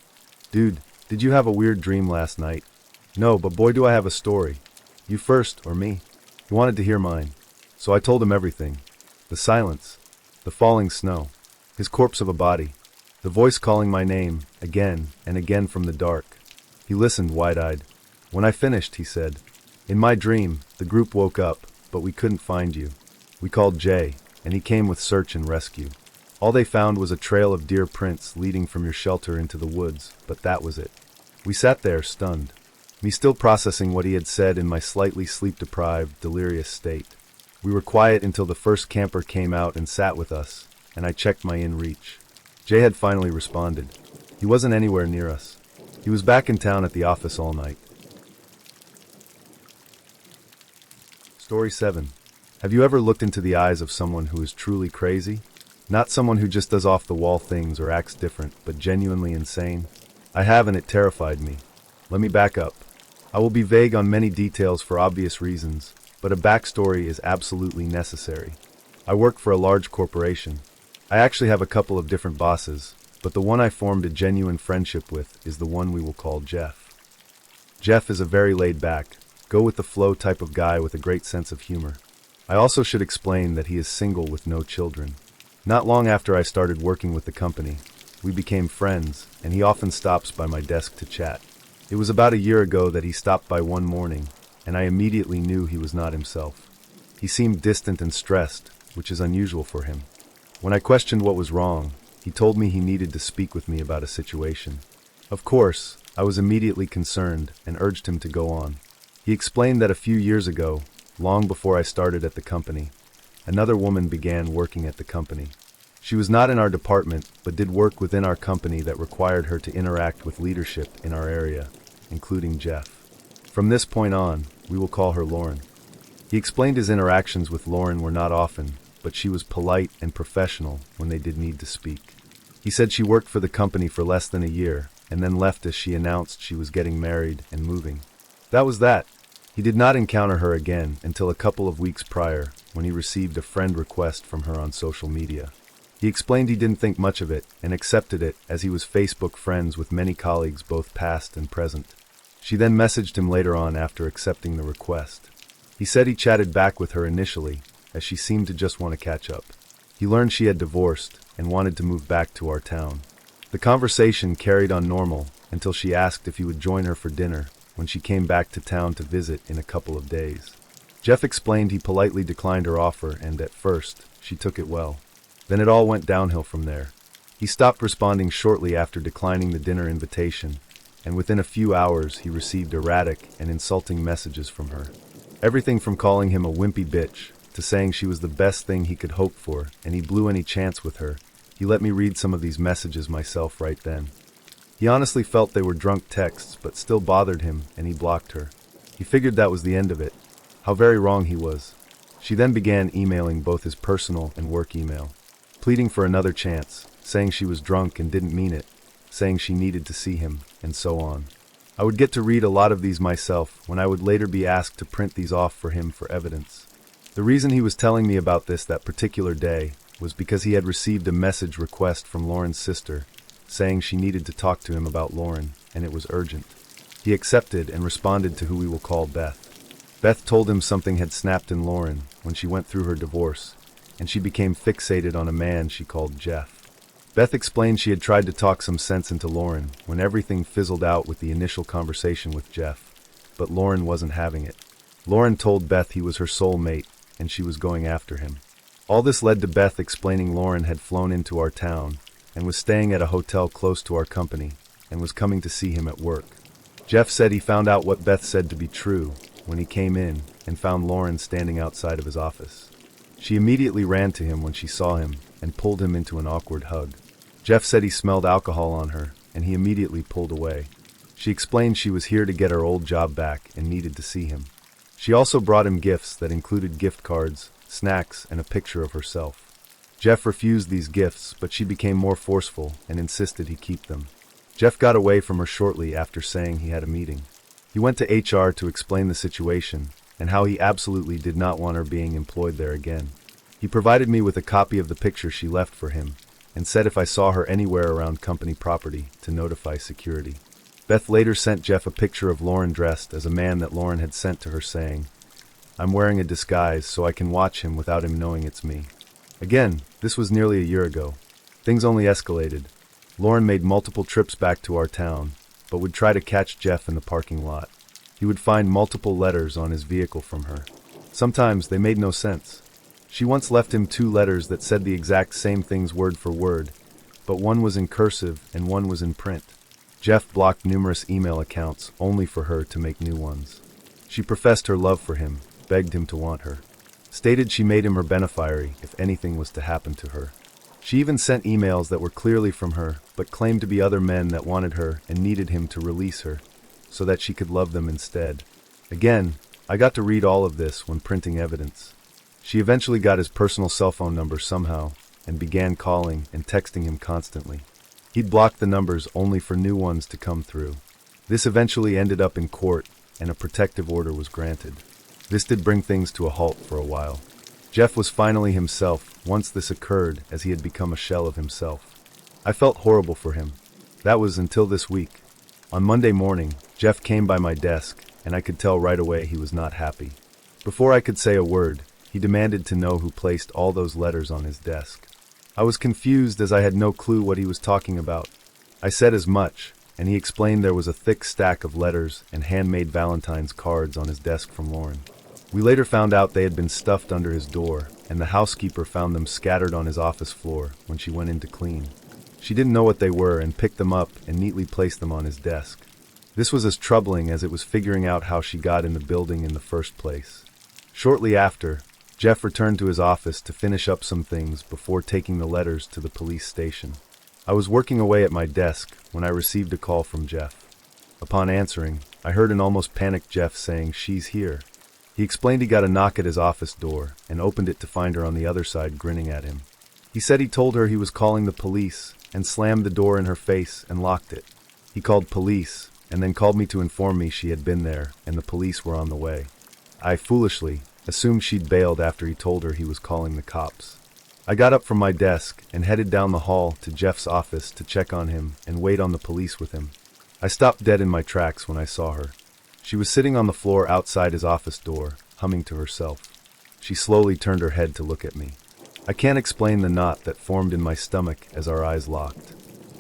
dude, did you have a weird dream last night?" "No, but boy do I have a story." "You first, or me?" He wanted to hear mine. So I told him everything. The silence, the falling snow, his corpse of a body, the voice calling my name, again and again from the dark. He listened wide-eyed. When I finished, he said, "In my dream, the group woke up, but we couldn't find you. We called Jay, and he came with search and rescue. All they found was a trail of deer prints leading from your shelter into the woods, but that was it." We sat there, stunned, me still processing what he had said in my slightly sleep-deprived, delirious state. We were quiet until the first camper came out and sat with us, and I checked my inReach. Jay had finally responded. He wasn't anywhere near us. He was back in town at the office all night. Story 7. Have you ever looked into the eyes of someone who is truly crazy? Not someone who just does off-the-wall things or acts different, but genuinely insane? I have, and it terrified me. Let me back up. I will be vague on many details for obvious reasons, but a backstory is absolutely necessary. I work for a large corporation. I actually have a couple of different bosses, but the one I formed a genuine friendship with is the one we will call Jeff. Jeff is a very laid-back, go-with-the-flow type of guy with a great sense of humor. I also should explain that he is single with no children. Not long after I started working with the company, we became friends, and he often stops by my desk to chat. It was about a year ago that he stopped by one morning, and I immediately knew he was not himself. He seemed distant and stressed, which is unusual for him. When I questioned what was wrong, he told me he needed to speak with me about a situation. Of course, I was immediately concerned and urged him to go on. He explained that a few years ago, long before I started at the company, another woman began working at the company. She was not in our department, but did work within our company that required her to interact with leadership in our area, including Jeff. From this point on, we will call her Lauren. He explained his interactions with Lauren were not often, but she was polite and professional when they did need to speak. He said she worked for the company for less than a year, and then left as she announced she was getting married and moving. That was that. He did not encounter her again until a couple of weeks prior, when he received a friend request from her on social media. He explained he didn't think much of it and accepted it as he was Facebook friends with many colleagues both past and present. She then messaged him later on after accepting the request. He said he chatted back with her initially, as she seemed to just want to catch up. He learned she had divorced and wanted to move back to our town. The conversation carried on normal until she asked if he would join her for dinner when she came back to town to visit in a couple of days. Jeff explained he politely declined her offer, and at first, she took it well. Then it all went downhill from there. He stopped responding shortly after declining the dinner invitation, and within a few hours he received erratic and insulting messages from her. Everything from calling him a wimpy bitch to saying she was the best thing he could hope for and he blew any chance with her. He let me read some of these messages myself right then. He honestly felt they were drunk texts but still bothered him, and he blocked her. He figured that was the end of it. How very wrong he was. She then began emailing both his personal and work email, pleading for another chance, saying she was drunk and didn't mean it, saying she needed to see him, and so on. I would get to read a lot of these myself when I would later be asked to print these off for him for evidence. The reason he was telling me about this that particular day was because he had received a message request from Lauren's sister, saying she needed to talk to him about Lauren, and it was urgent. He accepted and responded to who we will call Beth. Beth told him something had snapped in Lauren when she went through her divorce, and she became fixated on a man she called Jeff. Beth explained she had tried to talk some sense into Lauren when everything fizzled out with the initial conversation with Jeff, but Lauren wasn't having it. Lauren told Beth he was her soulmate, and she was going after him. All this led to Beth explaining Lauren had flown into our town and was staying at a hotel close to our company and was coming to see him at work. Jeff said he found out what Beth said to be true when he came in and found Lauren standing outside of his office. She immediately ran to him when she saw him and pulled him into an awkward hug. Jeff said he smelled alcohol on her, and he immediately pulled away. She explained she was here to get her old job back and needed to see him. She also brought him gifts that included gift cards, snacks, and a picture of herself. Jeff refused these gifts, but she became more forceful and insisted he keep them. Jeff got away from her shortly after saying he had a meeting. He went to HR to explain the situation and how he absolutely did not want her being employed there again. He provided me with a copy of the picture she left for him and said if I saw her anywhere around company property to notify security. Beth later sent Jeff a picture of Lauren dressed as a man that Lauren had sent to her saying, "I'm wearing a disguise so I can watch him without him knowing it's me." Again, this was nearly a year ago. Things only escalated. Lauren made multiple trips back to our town, but would try to catch Jeff in the parking lot. He would find multiple letters on his vehicle from her. Sometimes they made no sense. She once left him 2 letters that said the exact same things word for word, but one was in cursive and one was in print. Jeff blocked numerous email accounts only for her to make new ones. She professed her love for him, begged him to want her, stated she made him her beneficiary if anything was to happen to her. She even sent emails that were clearly from her, but claimed to be other men that wanted her and needed him to release her, so that she could love them instead. Again, I got to read all of this when printing evidence. She eventually got his personal cell phone number somehow, and began calling and texting him constantly. He'd blocked the numbers only for new ones to come through. This eventually ended up in court, and a protective order was granted. This did bring things to a halt for a while. Jeff was finally himself once this occurred, as he had become a shell of himself. I felt horrible for him. That was until this week. On Monday morning, Jeff came by my desk, and I could tell right away he was not happy. Before I could say a word, he demanded to know who placed all those letters on his desk. I was confused as I had no clue what he was talking about. I said as much, and he explained there was a thick stack of letters and handmade Valentine's cards on his desk from Lauren. We later found out they had been stuffed under his door, and the housekeeper found them scattered on his office floor when she went in to clean. She didn't know what they were and picked them up and neatly placed them on his desk. This was as troubling as it was figuring out how she got in the building in the first place. Shortly after, Jeff returned to his office to finish up some things before taking the letters to the police station. I was working away at my desk when I received a call from Jeff. Upon answering, I heard an almost panicked Jeff saying, "She's here." He explained he got a knock at his office door and opened it to find her on the other side grinning at him. He said he told her he was calling the police and slammed the door in her face and locked it. He called police and then called me to inform me she had been there and the police were on the way. I foolishly assumed she'd bailed after he told her he was calling the cops. I got up from my desk and headed down the hall to Jeff's office to check on him and wait on the police with him. I stopped dead in my tracks when I saw her. She was sitting on the floor outside his office door, humming to herself. She slowly turned her head to look at me. I can't explain the knot that formed in my stomach as our eyes locked.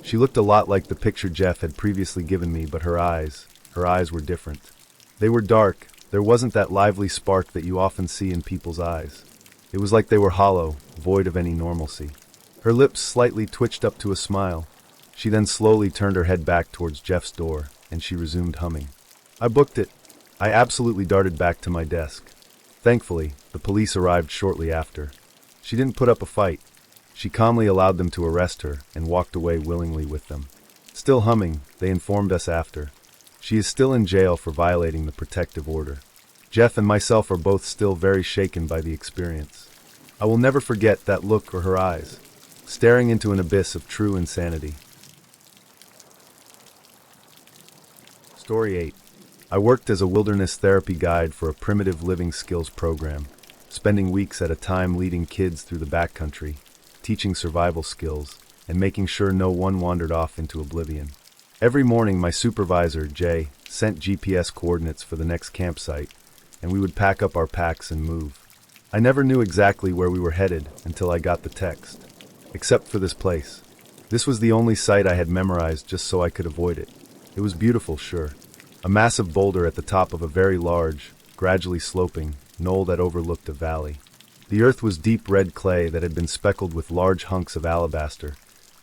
She looked a lot like the picture Jeff had previously given me, but her eyes were different. They were dark. There wasn't that lively spark that you often see in people's eyes. It was like they were hollow, void of any normalcy. Her lips slightly twitched up to a smile. She then slowly turned her head back towards Jeff's door, and she resumed humming. I booked it. I absolutely darted back to my desk. Thankfully, the police arrived shortly after. She didn't put up a fight. She calmly allowed them to arrest her and walked away willingly with them. Still humming, they informed us after. She is still in jail for violating the protective order. Jeff and myself are both still very shaken by the experience. I will never forget that look or her eyes, staring into an abyss of true insanity. Story 8. I worked as a wilderness therapy guide for a primitive living skills program, spending weeks at a time leading kids through the backcountry, teaching survival skills, and making sure no one wandered off into oblivion. Every morning my supervisor, Jay, sent GPS coordinates for the next campsite, and we would pack up our packs and move. I never knew exactly where we were headed until I got the text. Except for this place. This was the only site I had memorized just so I could avoid it. It was beautiful, sure. A massive boulder at the top of a very large, gradually sloping, knoll that overlooked a valley. The earth was deep red clay that had been speckled with large hunks of alabaster.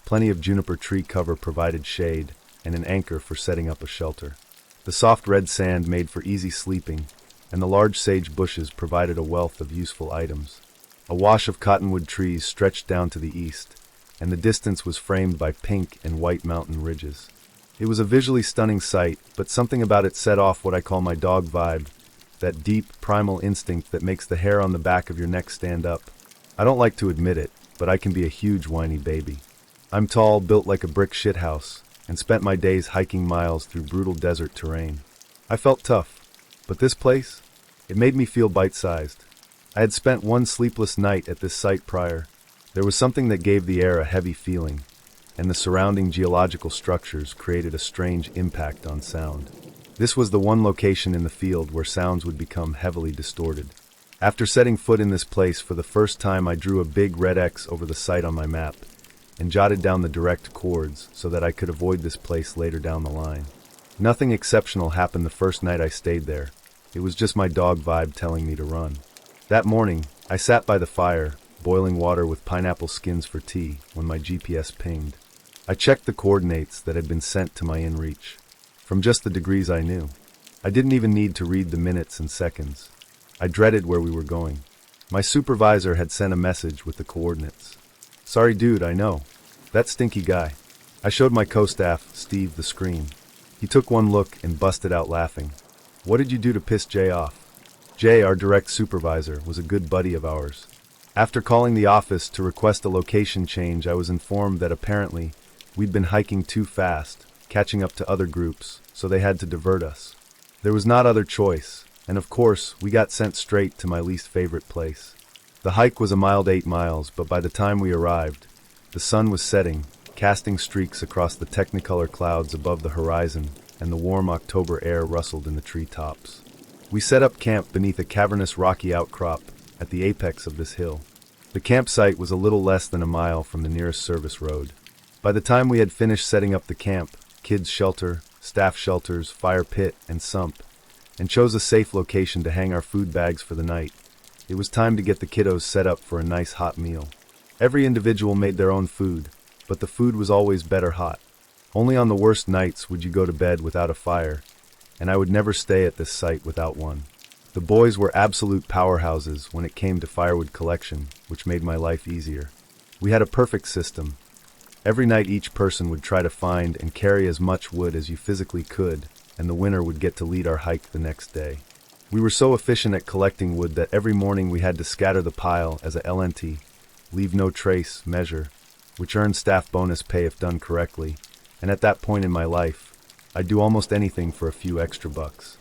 Plenty of juniper tree cover provided shade, and an anchor for setting up a shelter. The soft red sand made for easy sleeping, and the large sage bushes provided a wealth of useful items. A wash of cottonwood trees stretched down to the east, and the distance was framed by pink and white mountain ridges. It was a visually stunning sight, but something about it set off what I call my dog vibe, that deep, primal instinct that makes the hair on the back of your neck stand up. I don't like to admit it, but I can be a huge whiny baby. I'm tall, built like a brick shithouse, and spent my days hiking miles through brutal desert terrain. I felt tough, but this place? It made me feel bite-sized. I had spent one sleepless night at this site prior. There was something that gave the air a heavy feeling, and the surrounding geological structures created a strange impact on sound. This was the one location in the field where sounds would become heavily distorted. After setting foot in this place for the first time, I drew a big red X over the site on my map and jotted down the direct coords so that I could avoid this place later down the line. Nothing exceptional happened the first night I stayed there. It was just my dog vibe telling me to run. That morning, I sat by the fire, boiling water with pineapple skins for tea, when my GPS pinged. I checked the coordinates that had been sent to my inReach. From just the degrees I knew. I didn't even need to read the minutes and seconds. I dreaded where we were going. My supervisor had sent a message with the coordinates. Sorry dude, I know. That stinky guy. I showed my co-staff, Steve, the screen. He took one look and busted out laughing. What did you do to piss Jay off? Jay, our direct supervisor, was a good buddy of ours. After calling the office to request a location change, I was informed that apparently we'd been hiking too fast, catching up to other groups, so they had to divert us. There was not other choice, and of course, we got sent straight to my least favorite place. The hike was a mild 8 miles, but by the time we arrived, the sun was setting, casting streaks across the technicolor clouds above the horizon, and the warm October air rustled in the treetops. We set up camp beneath a cavernous rocky outcrop at the apex of this hill. The campsite was a little less than a mile from the nearest service road. By the time we had finished setting up the camp, kids' shelter, staff shelters, fire pit, and sump, and chose a safe location to hang our food bags for the night, it was time to get the kiddos set up for a nice hot meal. Every individual made their own food, but the food was always better hot. Only on the worst nights would you go to bed without a fire, and I would never stay at this site without one. The boys were absolute powerhouses when it came to firewood collection, which made my life easier. We had a perfect system. Every night each person would try to find and carry as much wood as you physically could, and the winner would get to lead our hike the next day. We were so efficient at collecting wood that every morning we had to scatter the pile as a LNT, leave no trace, measure, which earned staff bonus pay if done correctly, and at that point in my life, I'd do almost anything for a few extra bucks.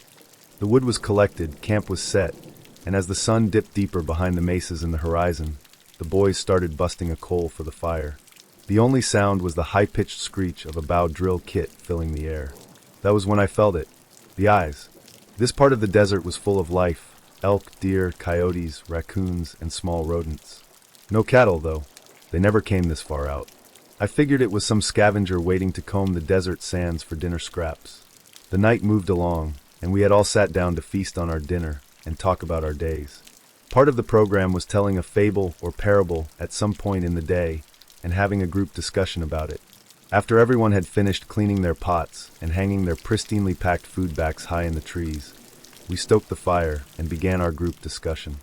The wood was collected, camp was set, and as the sun dipped deeper behind the mesas in the horizon, the boys started busting a coal for the fire. The only sound was the high-pitched screech of a bow drill kit filling the air. That was when I felt it. The eyes. This part of the desert was full of life. Elk, deer, coyotes, raccoons, and small rodents. No cattle, though. They never came this far out. I figured it was some scavenger waiting to comb the desert sands for dinner scraps. The night moved along, and we had all sat down to feast on our dinner and talk about our days. Part of the program was telling a fable or parable at some point in the day and having a group discussion about it. After everyone had finished cleaning their pots and hanging their pristinely packed food bags high in the trees, we stoked the fire and began our group discussion.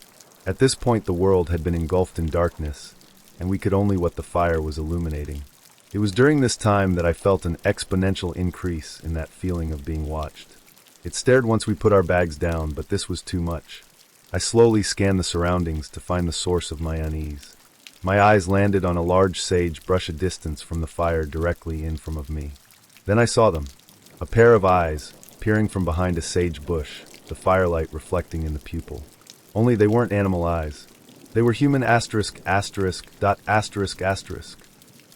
At this point, the world had been engulfed in darkness, and we could only what the fire was illuminating. It was during this time that I felt an exponential increase in that feeling of being watched. It stared once we put our bags down, but this was too much. I slowly scanned the surroundings to find the source of my unease. My eyes landed on a large sage brush a distance from the fire directly in front of me. Then I saw them. A pair of eyes, peering from behind a sage bush, the firelight reflecting in the pupil. Only they weren't animal eyes. They were human *******.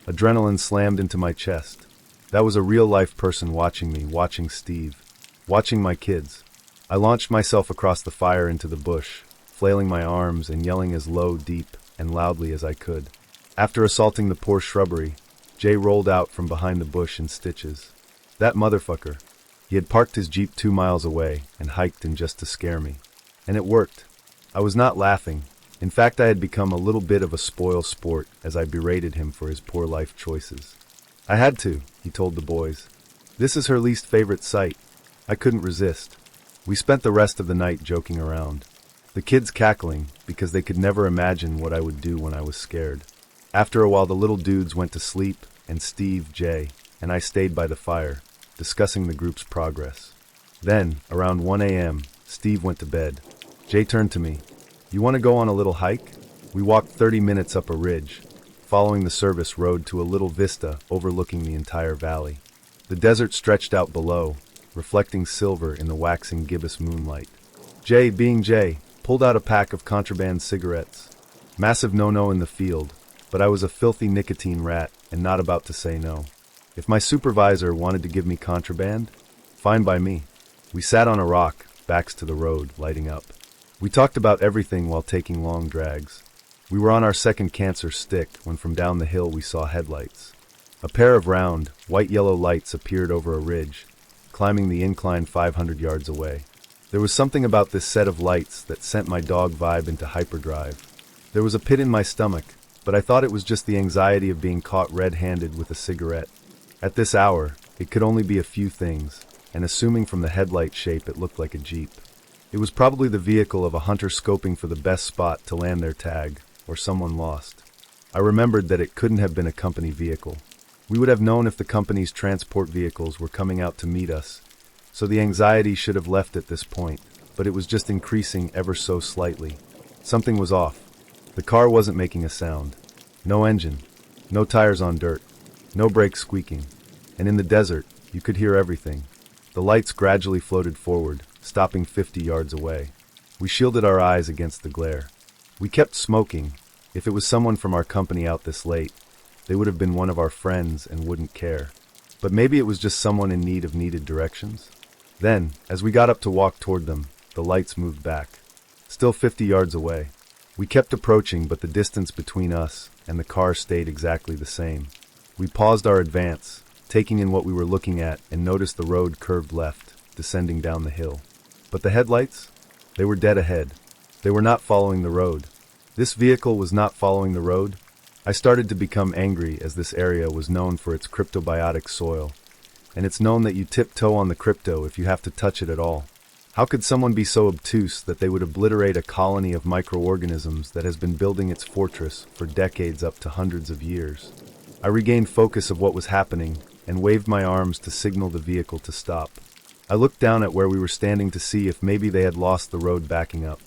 Adrenaline slammed into my chest. That was a real-life person watching me, watching Steve, watching my kids. I launched myself across the fire into the bush, flailing my arms and yelling as low, deep, and loudly as I could. After assaulting the poor shrubbery, Jay rolled out from behind the bush in stitches. That motherfucker. He had parked his Jeep 2 miles away and hiked in just to scare me. And it worked. I was not laughing. In fact, I had become a little bit of a spoil sport as I berated him for his poor life choices. I had to, he told the boys. This is her least favorite sight. I couldn't resist. We spent the rest of the night joking around. The kids cackling because they could never imagine what I would do when I was scared. After a while, the little dudes went to sleep, and Steve, Jay, and I stayed by the fire, discussing the group's progress. Then, around 1 a.m., Steve went to bed. Jay turned to me. You want to go on a little hike? We walked 30 minutes up a ridge, following the service road to a little vista overlooking the entire valley. The desert stretched out below, reflecting silver in the waxing gibbous moonlight. Jay, being Jay, pulled out a pack of contraband cigarettes. Massive no-no in the field, but I was a filthy nicotine rat and not about to say no. If my supervisor wanted to give me contraband, fine by me. We sat on a rock, backs to the road, lighting up. We talked about everything while taking long drags. We were on our second cancer stick when from down the hill we saw headlights. A pair of round, white-yellow lights appeared over a ridge, climbing the incline 500 yards away. There was something about this set of lights that sent my dog vibe into hyperdrive. There was a pit in my stomach, but I thought it was just the anxiety of being caught red-handed with a cigarette. At this hour, it could only be a few things, and assuming from the headlight shape it looked like a Jeep. It was probably the vehicle of a hunter scoping for the best spot to land their tag, or someone lost. I remembered that it couldn't have been a company vehicle. We would have known if the company's transport vehicles were coming out to meet us, so the anxiety should have left at this point, but it was just increasing ever so slightly. Something was off. The car wasn't making a sound. No engine. No tires on dirt. No brakes squeaking. And in the desert, you could hear everything. The lights gradually floated forward, stopping 50 yards away. We shielded our eyes against the glare. We kept smoking. If it was someone from our company out this late, they would have been one of our friends and wouldn't care. But maybe it was just someone in need of needed directions. Then, as we got up to walk toward them, the lights moved back. Still 50 yards away. We kept approaching, but the distance between us and the car stayed exactly the same. We paused our advance, taking in what we were looking at, and noticed the road curved left, descending down the hill. But the headlights? They were dead ahead. They were not following the road. This vehicle was not following the road. I started to become angry as this area was known for its cryptobiotic soil, and it's known that you tiptoe on the crypto if you have to touch it at all. How could someone be so obtuse that they would obliterate a colony of microorganisms that has been building its fortress for decades up to hundreds of years? I regained focus of what was happening and waved my arms to signal the vehicle to stop. I looked down at where we were standing to see if maybe they had lost the road backing up.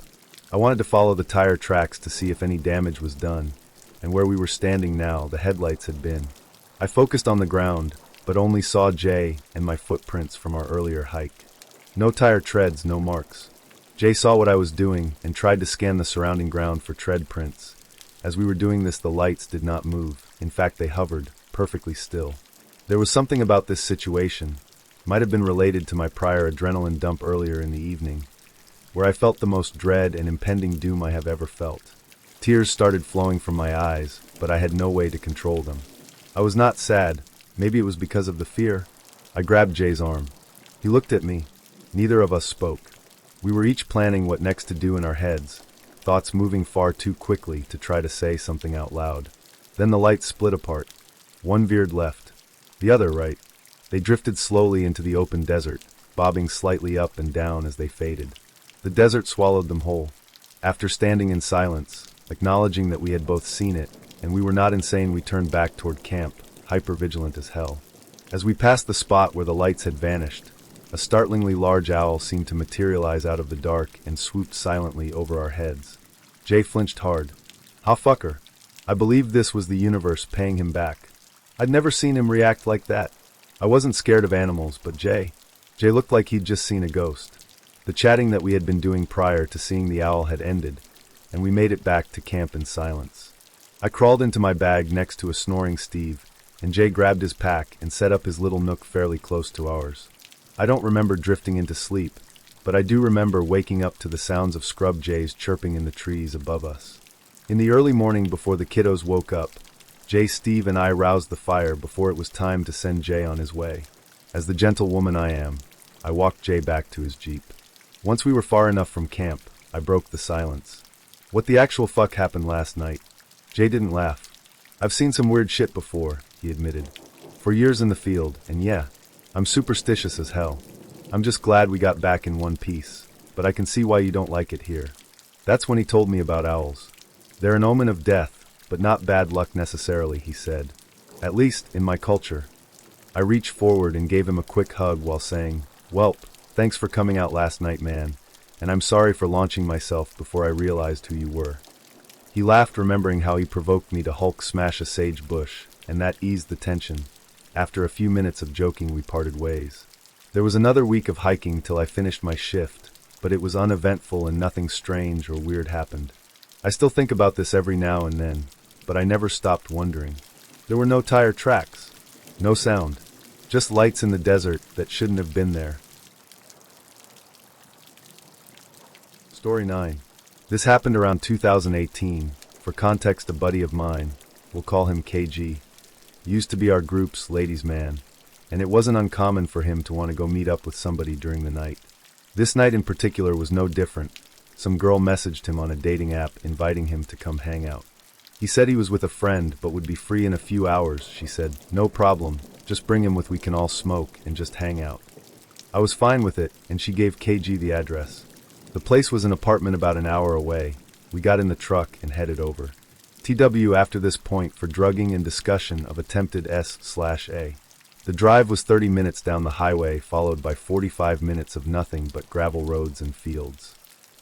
I wanted to follow the tire tracks to see if any damage was done, and where we were standing now, the headlights had been. I focused on the ground, but only saw Jay and my footprints from our earlier hike. No tire treads, no marks. Jay saw what I was doing and tried to scan the surrounding ground for tread prints. As we were doing this, the lights did not move. In fact, they hovered, perfectly still. There was something about this situation, might have been related to my prior adrenaline dump earlier in the evening, where I felt the most dread and impending doom I have ever felt. Tears started flowing from my eyes, but I had no way to control them. I was not sad. Maybe it was because of the fear. I grabbed Jay's arm. He looked at me. Neither of us spoke. We were each planning what next to do in our heads, thoughts moving far too quickly to try to say something out loud. Then the lights split apart. One veered left, the other right. They drifted slowly into the open desert, bobbing slightly up and down as they faded. The desert swallowed them whole. After standing in silence, acknowledging that we had both seen it, and we were not insane, we turned back toward camp, hyper-vigilant as hell. As we passed the spot where the lights had vanished, a startlingly large owl seemed to materialize out of the dark and swooped silently over our heads. Jay flinched hard. "Ah, fucker." I believed this was the universe paying him back. I'd never seen him react like that. I wasn't scared of animals, but Jay looked like he'd just seen a ghost. The chatting that we had been doing prior to seeing the owl had ended, and we made it back to camp in silence. I crawled into my bag next to a snoring Steve, and Jay grabbed his pack and set up his little nook fairly close to ours. I don't remember drifting into sleep, but I do remember waking up to the sounds of scrub jays chirping in the trees above us. In the early morning before the kiddos woke up, Jay, Steve, and I roused the fire before it was time to send Jay on his way. As the gentlewoman I am, I walked Jay back to his Jeep. Once we were far enough from camp, I broke the silence. What the actual fuck happened last night? Jay didn't laugh. I've seen some weird shit before, he admitted. For years in the field, and yeah, I'm superstitious as hell. I'm just glad we got back in one piece, but I can see why you don't like it here. That's when he told me about owls. They're an omen of death, but not bad luck necessarily, he said. At least, in my culture. I reached forward and gave him a quick hug while saying, "Welp, thanks for coming out last night, man, and I'm sorry for launching myself before I realized who you were." He laughed, remembering how he provoked me to Hulk smash a sage bush, and that eased the tension. After a few minutes of joking, we parted ways. There was another week of hiking till I finished my shift, but it was uneventful and nothing strange or weird happened. I still think about this every now and then, but I never stopped wondering. There were no tire tracks, no sound, just lights in the desert that shouldn't have been there. Story 9. This happened around 2018. For context, a buddy of mine, we'll call him KG, used to be our group's ladies' man, and it wasn't uncommon for him to want to go meet up with somebody during the night. This night in particular was no different. Some girl messaged him on a dating app inviting him to come hang out. He said he was with a friend but would be free in a few hours. She said, "No problem, just bring him with, we can all smoke and just hang out." I was fine with it, and she gave KG the address. The place was an apartment about an hour away. We got in the truck and headed over. TW after this point for drugging and discussion of attempted S/A. The drive was 30 minutes down the highway, followed by 45 minutes of nothing but gravel roads and fields.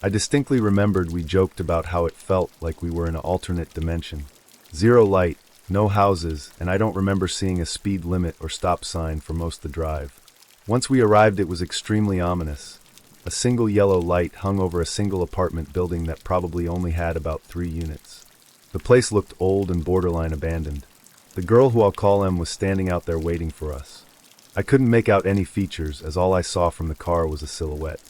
I distinctly remembered we joked about how it felt like we were in an alternate dimension. Zero light, no houses, and I don't remember seeing a speed limit or stop sign for most of the drive. Once we arrived, it was extremely ominous. A single yellow light hung over a single apartment building that probably only had about 3 units. The place looked old and borderline abandoned. The girl, who I'll call M, was standing out there waiting for us. I couldn't make out any features, as all I saw from the car was a silhouette.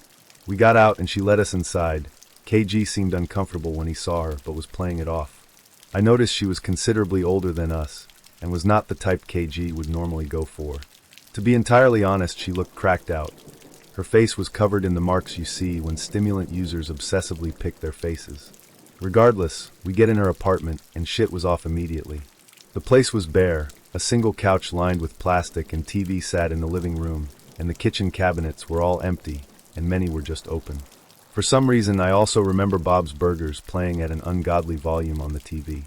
We got out and she let us inside. KG seemed uncomfortable when he saw her, but was playing it off. I noticed she was considerably older than us, and was not the type KG would normally go for. To be entirely honest, she looked cracked out. Her face was covered in the marks you see when stimulant users obsessively pick their faces. Regardless, we get in her apartment, and shit was off immediately. The place was bare. A single couch lined with plastic and TV sat in the living room, and the kitchen cabinets were all empty, and many were just open. For some reason, I also remember Bob's Burgers playing at an ungodly volume on the TV.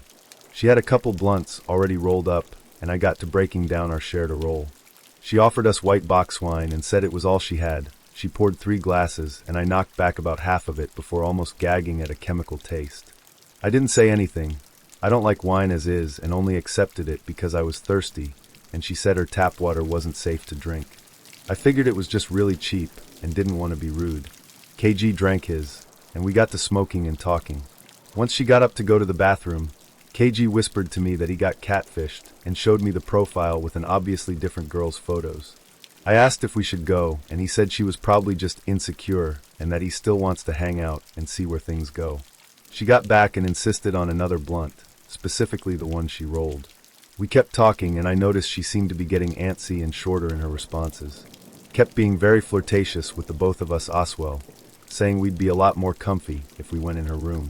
She had a couple blunts already rolled up, and I got to breaking down our share to roll. She offered us white box wine and said it was all she had. She poured 3 glasses, and I knocked back about half of it before almost gagging at a chemical taste. I didn't say anything. I don't like wine as is, and only accepted it because I was thirsty, and she said her tap water wasn't safe to drink. I figured it was just really cheap, and didn't want to be rude. KG drank his, and we got to smoking and talking. Once she got up to go to the bathroom, KG whispered to me that he got catfished, and showed me the profile with an obviously different girl's photos. I asked if we should go, and he said she was probably just insecure, and that he still wants to hang out and see where things go. She got back and insisted on another blunt, specifically the one she rolled. We kept talking, and I noticed she seemed to be getting antsy and shorter in her responses. Kept being very flirtatious with the both of us Oswell, saying we'd be a lot more comfy if we went in her room.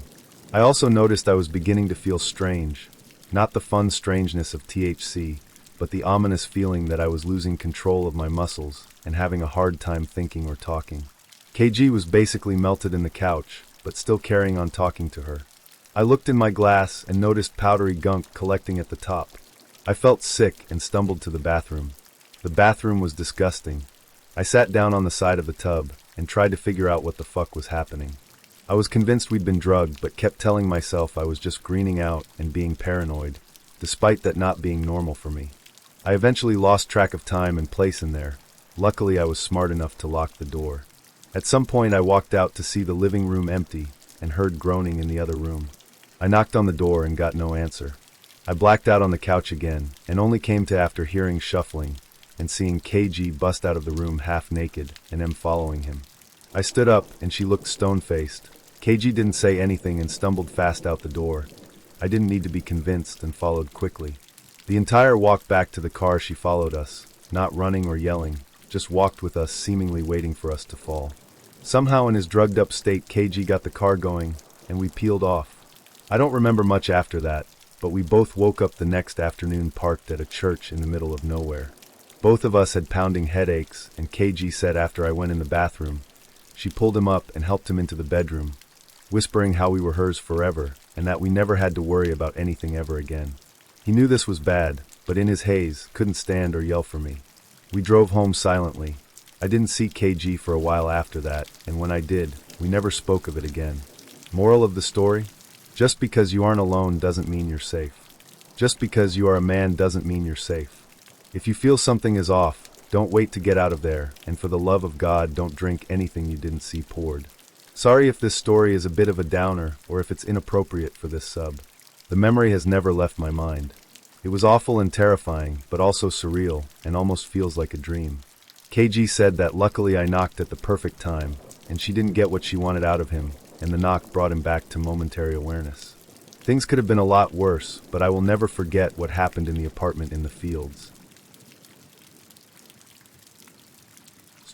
I also noticed I was beginning to feel strange, not the fun strangeness of THC, but the ominous feeling that I was losing control of my muscles and having a hard time thinking or talking. KG was basically melted in the couch, but still carrying on talking to her. I looked in my glass and noticed powdery gunk collecting at the top. I felt sick and stumbled to the bathroom. The bathroom was disgusting. I sat down on the side of the tub and tried to figure out what the fuck was happening. I was convinced we'd been drugged, but kept telling myself I was just greening out and being paranoid, despite that not being normal for me. I eventually lost track of time and place in there. Luckily, I was smart enough to lock the door. At some point, I walked out to see the living room empty and heard groaning in the other room. I knocked on the door and got no answer. I blacked out on the couch again, and only came to after hearing shuffling and seeing KG bust out of the room half naked and M following him. I stood up, and she looked stone-faced. KG didn't say anything and stumbled fast out the door. I didn't need to be convinced and followed quickly. The entire walk back to the car she followed us, not running or yelling, just walked with us, seemingly waiting for us to fall. Somehow in his drugged-up state, KG got the car going, and we peeled off. I don't remember much after that, but we both woke up the next afternoon parked at a church in the middle of nowhere. Both of us had pounding headaches, and KG said after I went in the bathroom, she pulled him up and helped him into the bedroom, whispering how we were hers forever and that we never had to worry about anything ever again. He knew this was bad, but in his haze, couldn't stand or yell for me. We drove home silently. I didn't see KG for a while after that, and when I did, we never spoke of it again. Moral of the story? Just because you aren't alone doesn't mean you're safe. Just because you are a man doesn't mean you're safe. If you feel something is off, don't wait to get out of there, and for the love of God, don't drink anything you didn't see poured. Sorry if this story is a bit of a downer, or if it's inappropriate for this sub. The memory has never left my mind. It was awful and terrifying, but also surreal, and almost feels like a dream. KG said that luckily I knocked at the perfect time, and she didn't get what she wanted out of him, and the knock brought him back to momentary awareness. Things could have been a lot worse, but I will never forget what happened in the apartment in the fields.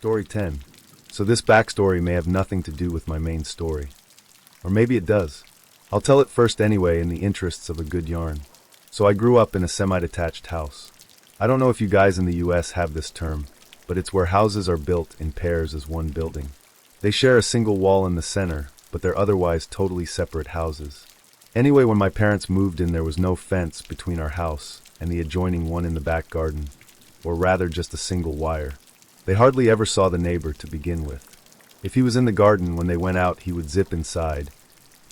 Story 10. So this backstory may have nothing to do with my main story. Or maybe it does. I'll tell it first anyway in the interests of a good yarn. So I grew up in a semi-detached house. I don't know if you guys in the US have this term, but it's where houses are built in pairs as one building. They share a single wall in the center, but they're otherwise totally separate houses. Anyway, when my parents moved in, there was no fence between our house and the adjoining one in the back garden, or rather just a single wire. They hardly ever saw the neighbor to begin with. If he was in the garden when they went out, he would zip inside.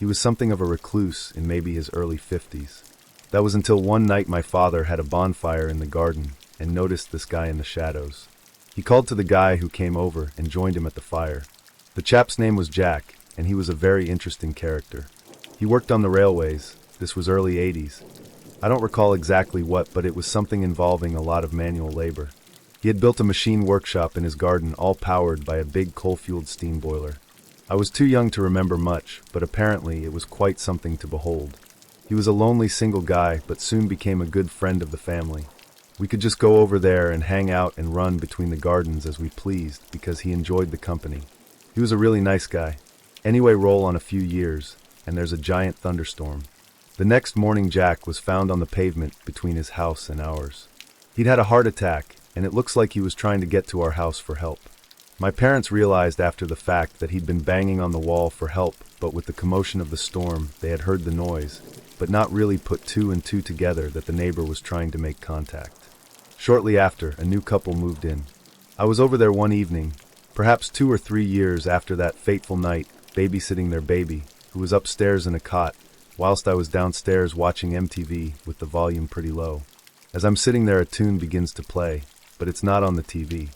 He was something of a recluse in maybe his early 50s. That was until one night my father had a bonfire in the garden and noticed this guy in the shadows. He called to the guy who came over and joined him at the fire. The chap's name was Jack, and he was a very interesting character. He worked on the railways. This was early 80s. I don't recall exactly what, but it was something involving a lot of manual labor. He had built a machine workshop in his garden, all powered by a big coal-fueled steam boiler. I was too young to remember much, but apparently it was quite something to behold. He was a lonely single guy, but soon became a good friend of the family. We could just go over there and hang out and run between the gardens as we pleased because he enjoyed the company. He was a really nice guy. Anyway, roll on a few years, and there's a giant thunderstorm. The next morning, Jack was found on the pavement between his house and ours. He'd had a heart attack, and it looks like he was trying to get to our house for help. My parents realized after the fact that he'd been banging on the wall for help, but with the commotion of the storm, they had heard the noise, but not really put two and two together that the neighbor was trying to make contact. Shortly after, a new couple moved in. I was over there one evening, perhaps 2 or 3 years after that fateful night, babysitting their baby, who was upstairs in a cot, whilst I was downstairs watching MTV with the volume pretty low. As I'm sitting there, a tune begins to play, but it's not on the TV.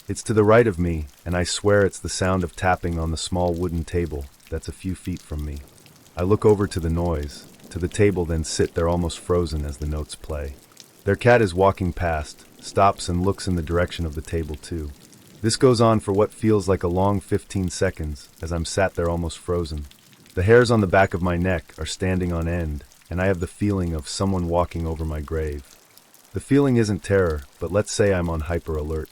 It's to the right of me, and I swear it's the sound of tapping on the small wooden table that's a few feet from me. I look over to the noise, to the table, then sit there almost frozen as the notes play. Their cat is walking past, stops and looks in the direction of the table too. This goes on for what feels like a long 15 seconds as I'm sat there almost frozen. The hairs on the back of my neck are standing on end, and I have the feeling of someone walking over my grave. The feeling isn't terror, but let's say I'm on hyper alert.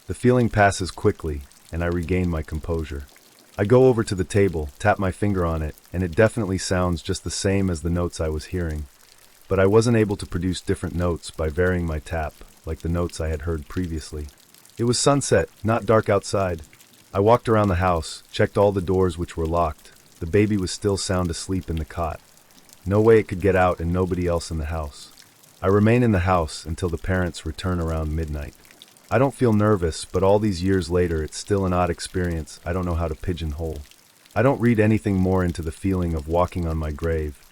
The feeling passes quickly, and I regain my composure. I go over to the table, tap my finger on it, and it definitely sounds just the same as the notes I was hearing. But I wasn't able to produce different notes by varying my tap, like the notes I had heard previously. It was sunset, not dark outside. I walked around the house, checked all the doors which were locked. The baby was still sound asleep in the cot. No way it could get out and nobody else in the house. I remain in the house until the parents return around midnight. I don't feel nervous, but all these years later it's still an odd experience I don't know how to pigeonhole. I don't read anything more into the feeling of walking on my grave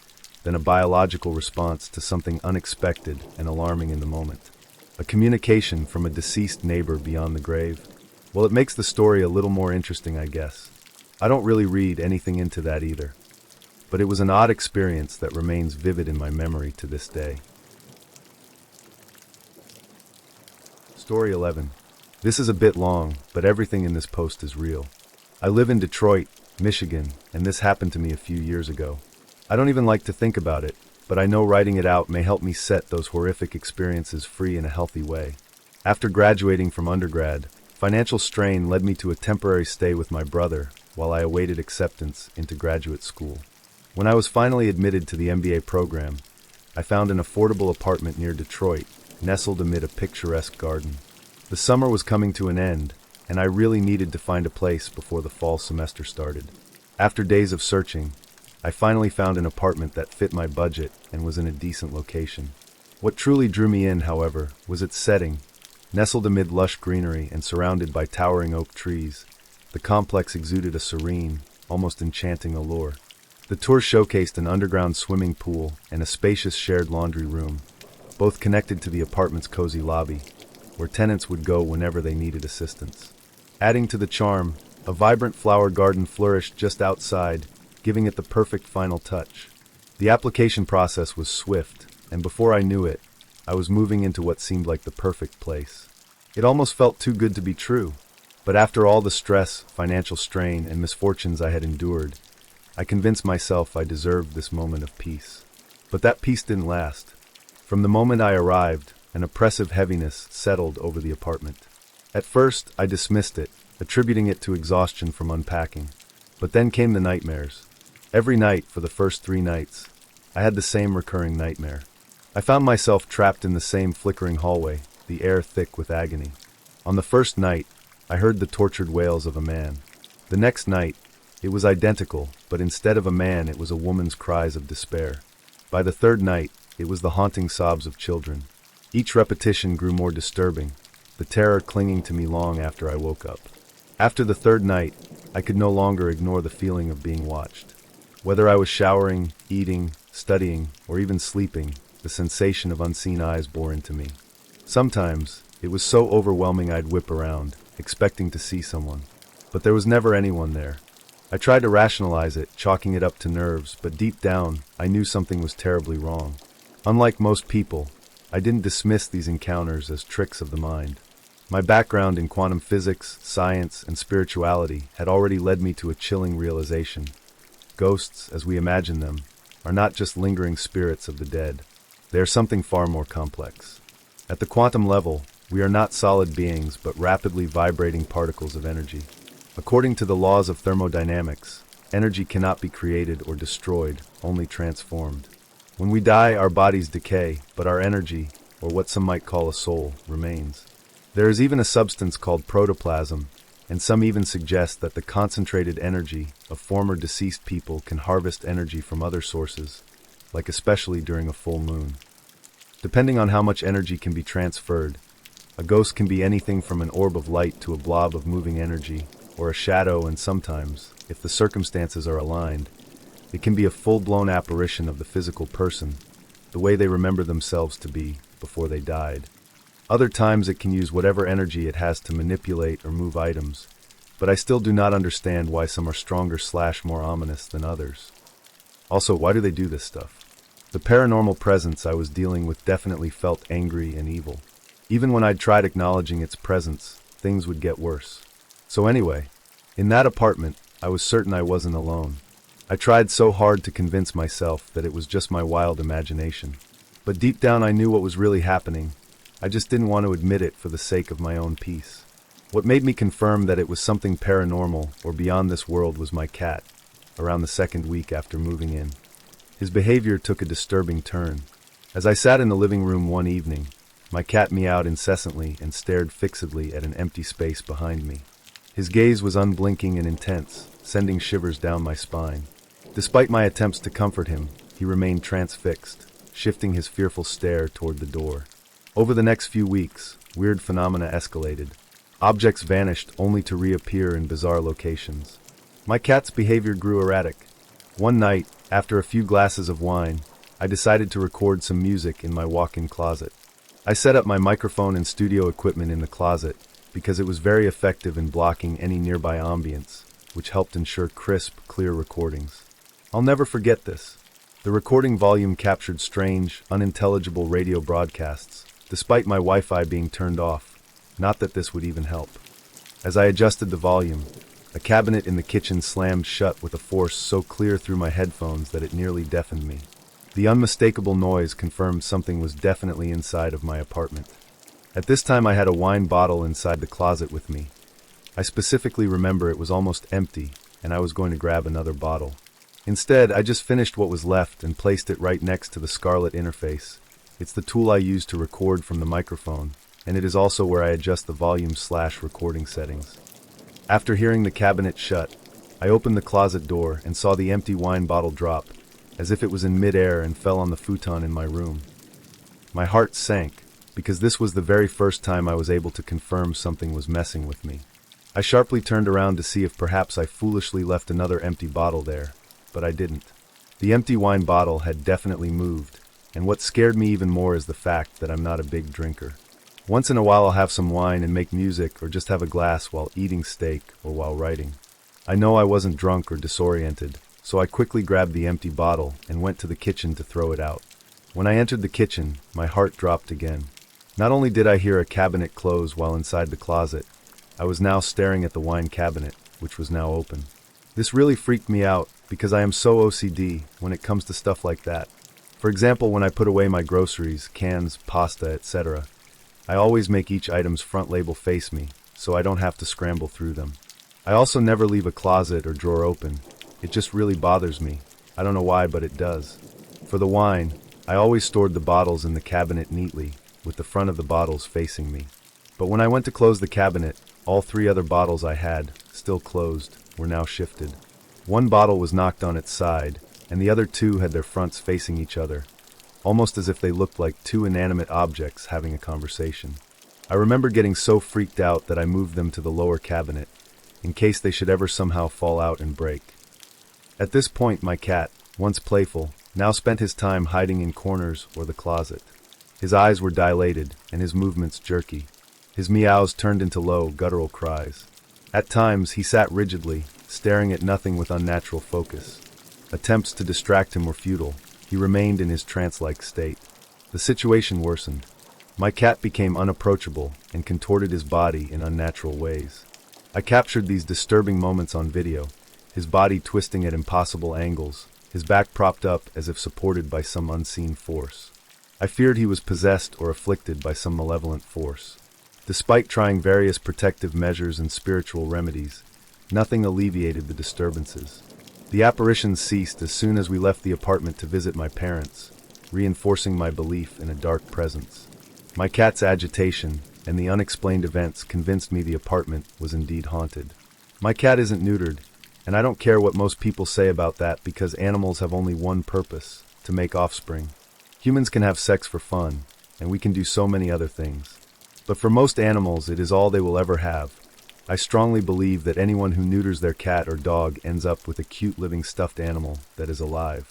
than a biological response to something unexpected and alarming in the moment. A communication from a deceased neighbor beyond the grave. Well, it makes the story a little more interesting, I guess. I don't really read anything into that either. But it was an odd experience that remains vivid in my memory to this day. Story 11. This is a bit long, but everything in this post is real. I live in Detroit, Michigan, and this happened to me a few years ago. I don't even like to think about it, but I know writing it out may help me set those horrific experiences free in a healthy way. After graduating from undergrad, financial strain led me to a temporary stay with my brother while I awaited acceptance into graduate school. When I was finally admitted to the MBA program, I found an affordable apartment near Detroit, nestled amid a picturesque garden. The summer was coming to an end, and I really needed to find a place before the fall semester started. After days of searching, I finally found an apartment that fit my budget and was in a decent location. What truly drew me in, however, was its setting. Nestled amid lush greenery and surrounded by towering oak trees, the complex exuded a serene, almost enchanting allure. The tour showcased an underground swimming pool and a spacious shared laundry room, both connected to the apartment's cozy lobby, where tenants would go whenever they needed assistance. Adding to the charm, a vibrant flower garden flourished just outside, giving it the perfect final touch. The application process was swift, and before I knew it, I was moving into what seemed like the perfect place. It almost felt too good to be true, but after all the stress, financial strain, and misfortunes I had endured, I convinced myself I deserved this moment of peace. But that peace didn't last. From the moment I arrived, an oppressive heaviness settled over the apartment. At first, I dismissed it, attributing it to exhaustion from unpacking. But then came the nightmares. Every night for the first 3 nights, I had the same recurring nightmare. I found myself trapped in the same flickering hallway, the air thick with agony. On the first night, I heard the tortured wails of a man. The next night, it was identical, but instead of a man, it was a woman's cries of despair. By the third night, it was the haunting sobs of children. Each repetition grew more disturbing, the terror clinging to me long after I woke up. After the third night, I could no longer ignore the feeling of being watched. Whether I was showering, eating, studying, or even sleeping, the sensation of unseen eyes bore into me. Sometimes, it was so overwhelming I'd whip around, expecting to see someone. But there was never anyone there. I tried to rationalize it, chalking it up to nerves, but deep down, I knew something was terribly wrong. Unlike most people, I didn't dismiss these encounters as tricks of the mind. My background in quantum physics, science, and spirituality had already led me to a chilling realization. Ghosts, as we imagine them, are not just lingering spirits of the dead. They are something far more complex. At the quantum level, we are not solid beings but rapidly vibrating particles of energy. According to the laws of thermodynamics, energy cannot be created or destroyed, only transformed. When we die, our bodies decay, but our energy, or what some might call a soul, remains. There is even a substance called protoplasm, and some even suggest that the concentrated energy of former deceased people can harvest energy from other sources, like especially during a full moon. Depending on how much energy can be transferred, a ghost can be anything from an orb of light to a blob of moving energy, or a shadow, and sometimes, if the circumstances are aligned, it can be a full-blown apparition of the physical person, the way they remember themselves to be before they died. Other times it can use whatever energy it has to manipulate or move items, but I still do not understand why some are stronger / more ominous than others. Also, why do they do this stuff? The paranormal presence I was dealing with definitely felt angry and evil. Even when I'd tried acknowledging its presence, things would get worse. So anyway, in that apartment, I was certain I wasn't alone. I tried so hard to convince myself that it was just my wild imagination. But deep down I knew what was really happening. I just didn't want to admit it for the sake of my own peace. What made me confirm that it was something paranormal or beyond this world was my cat, around the second week after moving in. His behavior took a disturbing turn. As I sat in the living room one evening, my cat meowed incessantly and stared fixedly at an empty space behind me. His gaze was unblinking and intense, sending shivers down my spine. Despite my attempts to comfort him, he remained transfixed, shifting his fearful stare toward the door. Over the next few weeks, weird phenomena escalated. Objects vanished only to reappear in bizarre locations. My cat's behavior grew erratic. One night, after a few glasses of wine, I decided to record some music in my walk-in closet. I set up my microphone and studio equipment in the closet because it was very effective in blocking any nearby ambience, which helped ensure crisp, clear recordings. I'll never forget this. The recording volume captured strange, unintelligible radio broadcasts, despite my Wi-Fi being turned off. Not that this would even help. As I adjusted the volume, A cabinet in the kitchen slammed shut with a force so clear through my headphones that it nearly deafened me. The unmistakable noise confirmed something was definitely inside of my apartment. At this time I had a wine bottle inside the closet with me. I specifically remember it was almost empty, and I was going to grab another bottle. Instead, I just finished what was left and placed it right next to the Scarlett interface. It's the tool I use to record from the microphone, and it is also where I adjust the volume/recording settings. After hearing the cabinet shut, I opened the closet door and saw the empty wine bottle drop, as if it was in mid-air and fell on the futon in my room. My heart sank, because this was the very first time I was able to confirm something was messing with me. I sharply turned around to see if perhaps I foolishly left another empty bottle there, but I didn't. The empty wine bottle had definitely moved, and what scared me even more is the fact that I'm not a big drinker. Once in a while I'll have some wine and make music or just have a glass while eating steak or while writing. I know I wasn't drunk or disoriented, so I quickly grabbed the empty bottle and went to the kitchen to throw it out. When I entered the kitchen, my heart dropped again. Not only did I hear a cabinet close while inside the closet, I was now staring at the wine cabinet, which was now open. This really freaked me out because I am so OCD when it comes to stuff like that. For example, when I put away my groceries, cans, pasta, etc., I always make each item's front label face me, so I don't have to scramble through them. I also never leave a closet or drawer open. It just really bothers me. I don't know why, but it does. For the wine, I always stored the bottles in the cabinet neatly, with the front of the bottles facing me. But when I went to close the cabinet, all 3 other bottles I had, still closed, were now shifted. One bottle was knocked on its side, and the other 2 had their fronts facing each other, almost as if they looked like 2 inanimate objects having a conversation. I remember getting so freaked out that I moved them to the lower cabinet, in case they should ever somehow fall out and break. At this point, my cat, once playful, now spent his time hiding in corners or the closet. His eyes were dilated, and his movements jerky. His meows turned into low, guttural cries. At times, he sat rigidly, staring at nothing with unnatural focus. Attempts to distract him were futile. He remained in his trance-like state. The situation worsened. My cat became unapproachable and contorted his body in unnatural ways. I captured these disturbing moments on video, his body twisting at impossible angles, his back propped up as if supported by some unseen force. I feared he was possessed or afflicted by some malevolent force. Despite trying various protective measures and spiritual remedies, nothing alleviated the disturbances. The apparitions ceased as soon as we left the apartment to visit my parents, reinforcing my belief in a dark presence. My cat's agitation and the unexplained events convinced me the apartment was indeed haunted. My cat isn't neutered, and I don't care what most people say about that because animals have only one purpose, to make offspring. Humans can have sex for fun, and we can do so many other things. But for most animals, it is all they will ever have. I strongly believe that anyone who neuters their cat or dog ends up with a cute living stuffed animal that is alive.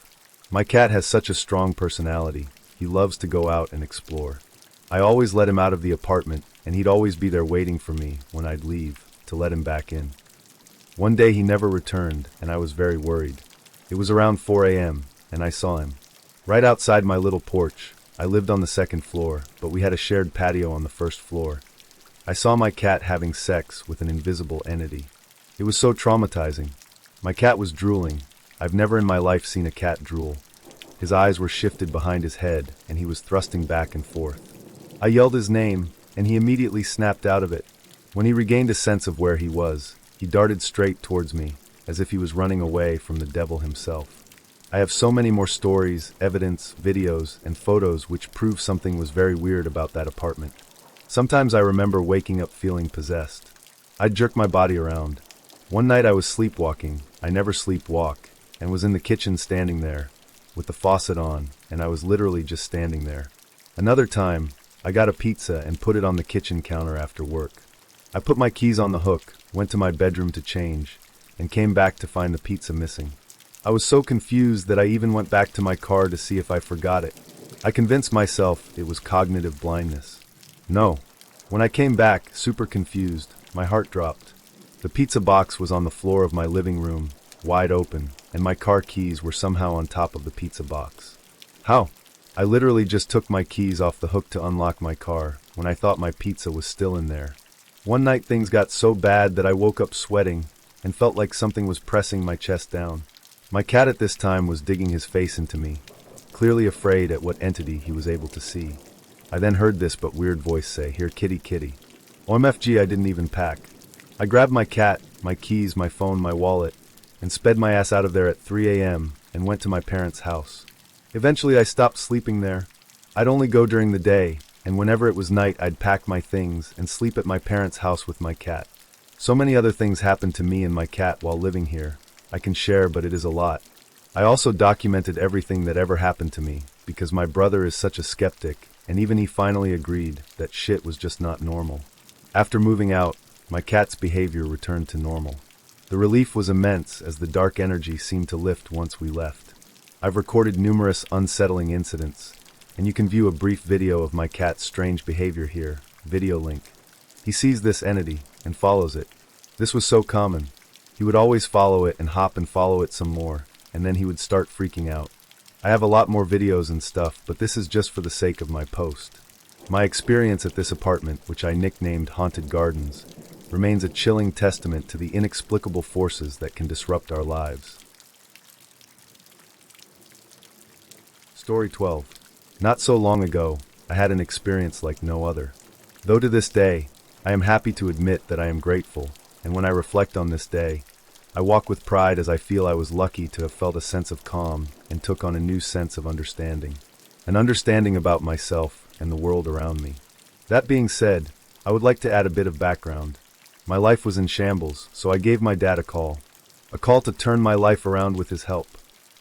My cat has such a strong personality. He loves to go out and explore. I always let him out of the apartment, and he'd always be there waiting for me when I'd leave to let him back in. One day he never returned, and I was very worried. It was around 4 a.m., and I saw him. Right outside my little porch. I lived on the 2nd floor, but we had a shared patio on the 1st floor. I saw my cat having sex with an invisible entity. It was so traumatizing. My cat was drooling. I've never in my life seen a cat drool. His eyes were shifted behind his head, and he was thrusting back and forth. I yelled his name, and he immediately snapped out of it. When he regained a sense of where he was, he darted straight towards me, as if he was running away from the devil himself. I have so many more stories, evidence, videos, and photos which prove something was very weird about that apartment. Sometimes I remember waking up feeling possessed. I'd jerk my body around. One night I was sleepwalking, I never sleepwalk, and was in the kitchen standing there, with the faucet on, and I was literally just standing there. Another time, I got a pizza and put it on the kitchen counter after work. I put my keys on the hook, went to my bedroom to change, and came back to find the pizza missing. I was so confused that I even went back to my car to see if I forgot it. I convinced myself it was cognitive blindness. No. When I came back, super confused, my heart dropped. The pizza box was on the floor of my living room, wide open, and my car keys were somehow on top of the pizza box. How? I literally just took my keys off the hook to unlock my car, when I thought my pizza was still in there. One night things got so bad that I woke up sweating, and felt like something was pressing my chest down. My cat at this time was digging his face into me, clearly afraid at what entity he was able to see. I then heard this but weird voice say, "Here, kitty, kitty." OMFG, I didn't even pack. I grabbed my cat, my keys, my phone, my wallet, and sped my ass out of there at 3 a.m. and went to my parents' house. Eventually I stopped sleeping there. I'd only go during the day, and whenever it was night I'd pack my things and sleep at my parents' house with my cat. So many other things happened to me and my cat while living here. I can share, but it is a lot. I also documented everything that ever happened to me, because my brother is such a skeptic, and even he finally agreed that shit was just not normal. After moving out, my cat's behavior returned to normal. The relief was immense as the dark energy seemed to lift once we left. I've recorded numerous unsettling incidents, and you can view a brief video of my cat's strange behavior here, video link. He sees this entity and follows it. This was so common. He would always follow it and hop and follow it some more, and then he would start freaking out. I have a lot more videos and stuff, but this is just for the sake of my post. My experience at this apartment, which I nicknamed Haunted Gardens, remains a chilling testament to the inexplicable forces that can disrupt our lives. Story 12. Not so long ago, I had an experience like no other. Though to this day, I am happy to admit that I am grateful, and when I reflect on this day, I walk with pride as I feel I was lucky to have felt a sense of calm and took on a new sense of understanding. An understanding about myself and the world around me. That being said, I would like to add a bit of background. My life was in shambles, so I gave my dad a call. A call to turn my life around with his help.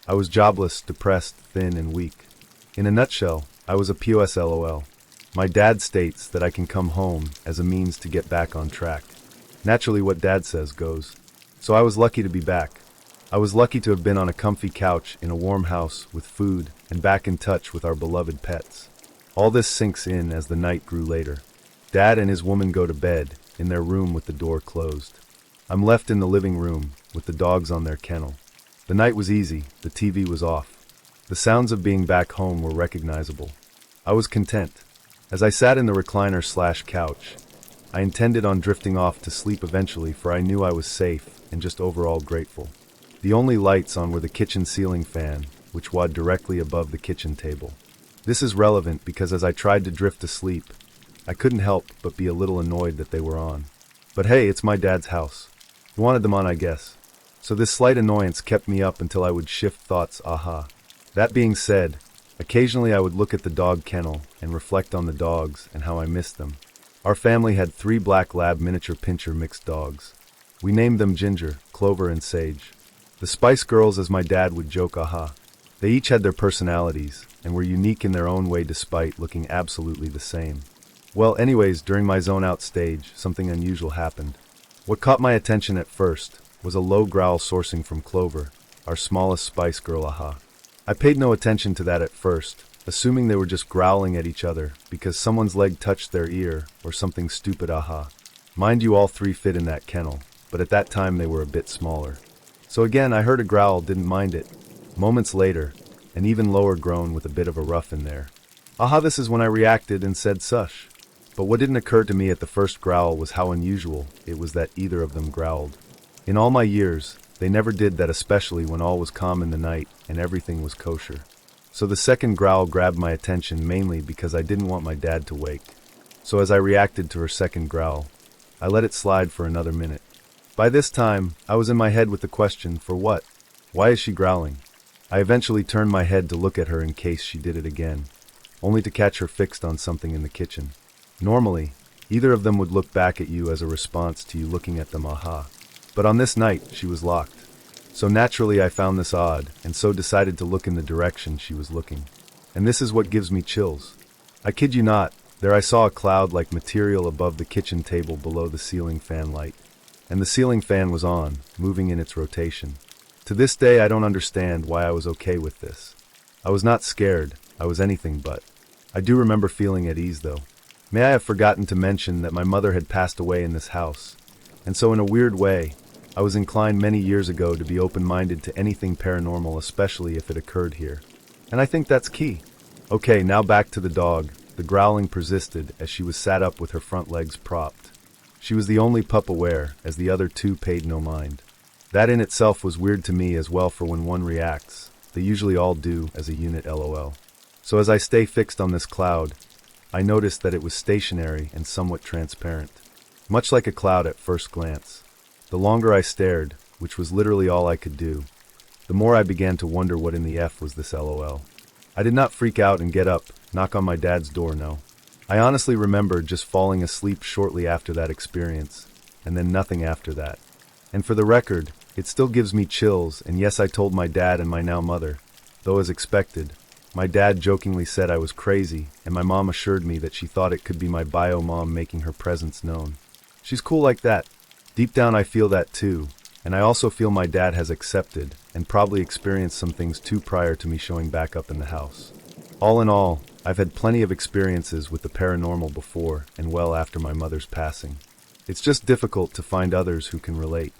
I was jobless, depressed, thin, and weak. In a nutshell, I was a POS LOL. My dad states that I can come home as a means to get back on track. Naturally, what dad says goes. So I was lucky to be back. I was lucky to have been on a comfy couch in a warm house with food and back in touch with our beloved pets. All this sinks in as the night grew later. Dad and his woman go to bed in their room with the door closed. I'm left in the living room with the dogs on their kennel. The night was easy, the TV was off. The sounds of being back home were recognizable. I was content. As I sat in the recliner/couch, I intended on drifting off to sleep eventually, for I knew I was safe and just overall grateful. The only lights on were the kitchen ceiling fan, which wad directly above the kitchen table. This is relevant because as I tried to drift to sleep, I couldn't help but be a little annoyed that they were on. But hey, it's my dad's house. He wanted them on, I guess. So this slight annoyance kept me up until I would shift thoughts, aha. That being said, occasionally I would look at the dog kennel and reflect on the dogs and how I missed them. Our family had 3 black lab miniature pincher mixed dogs. We named them Ginger, Clover, and Sage. The Spice Girls, as my dad would joke, aha. They each had their personalities and were unique in their own way despite looking absolutely the same. Well, anyways, during my zone out stage, something unusual happened. What caught my attention at first was a low growl sourcing from Clover, our smallest Spice Girl, aha. I paid no attention to that at first, assuming they were just growling at each other because someone's leg touched their ear or something stupid, aha. Mind you, all 3 fit in that kennel, but at that time they were a bit smaller. So again, I heard a growl, didn't mind it. Moments later, an even lower groan with a bit of a ruff in there. Aha, this is when I reacted and said sush. But what didn't occur to me at the first growl was how unusual it was that either of them growled. In all my years, they never did that, especially when all was calm in the night and everything was kosher. So the second growl grabbed my attention mainly because I didn't want my dad to wake. So as I reacted to her second growl, I let it slide for another minute. By this time, I was in my head with the question, for what? Why is she growling? I eventually turned my head to look at her in case she did it again, only to catch her fixed on something in the kitchen. Normally, either of them would look back at you as a response to you looking at them, aha. But on this night, she was locked. So naturally I found this odd, and so decided to look in the direction she was looking. And this is what gives me chills. I kid you not, there I saw a cloud-like material above the kitchen table below the ceiling fan light. And the ceiling fan was on, moving in its rotation. To this day I don't understand why I was okay with this. I was not scared, I was anything but. I do remember feeling at ease though. May I have forgotten to mention that my mother had passed away in this house, and so in a weird way, I was inclined many years ago to be open-minded to anything paranormal, especially if it occurred here. And I think that's key. Okay, now back to the dog. The growling persisted as she was sat up with her front legs propped. She was the only pup aware, as the other two paid no mind. That in itself was weird to me as well, for when one reacts, they usually all do as a unit, lol. So as I stay fixed on this cloud, I noticed that it was stationary and somewhat transparent. Much like a cloud at first glance. The longer I stared, which was literally all I could do, the more I began to wonder what in the F was this, lol. I did not freak out and get up, knock on my dad's door, no. I honestly remember just falling asleep shortly after that experience, and then nothing after that. And for the record, it still gives me chills, and yes, I told my dad and my now mother, though as expected. My dad jokingly said I was crazy, and my mom assured me that she thought it could be my bio mom making her presence known. She's cool like that. Deep down I feel that too, and I also feel my dad has accepted, and probably experienced some things too prior to me showing back up in the house. All in all, I've had plenty of experiences with the paranormal before and well after my mother's passing. It's just difficult to find others who can relate.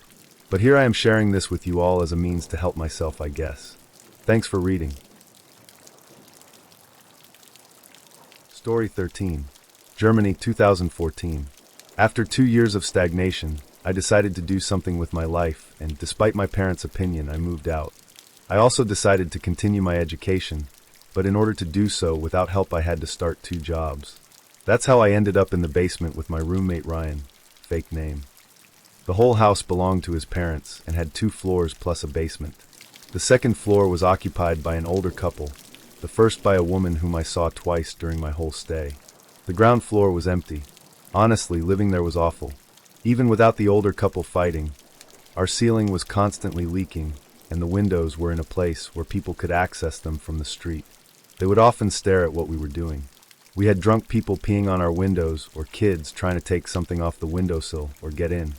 But here I am sharing this with you all as a means to help myself, I guess. Thanks for reading. Story 13. Germany, 2014. After 2 years of stagnation, I decided to do something with my life, and despite my parents' opinion, I moved out. I also decided to continue my education, but in order to do so without help I had to start 2 jobs. That's how I ended up in the basement with my roommate Ryan, fake name. The whole house belonged to his parents and had 2 floors plus a basement. The second floor was occupied by an older couple, the first by a woman whom I saw twice during my whole stay. The ground floor was empty. Honestly, living there was awful. Even without the older couple fighting, our ceiling was constantly leaking, and the windows were in a place where people could access them from the street. They would often stare at what we were doing. We had drunk people peeing on our windows, or kids trying to take something off the windowsill or get in.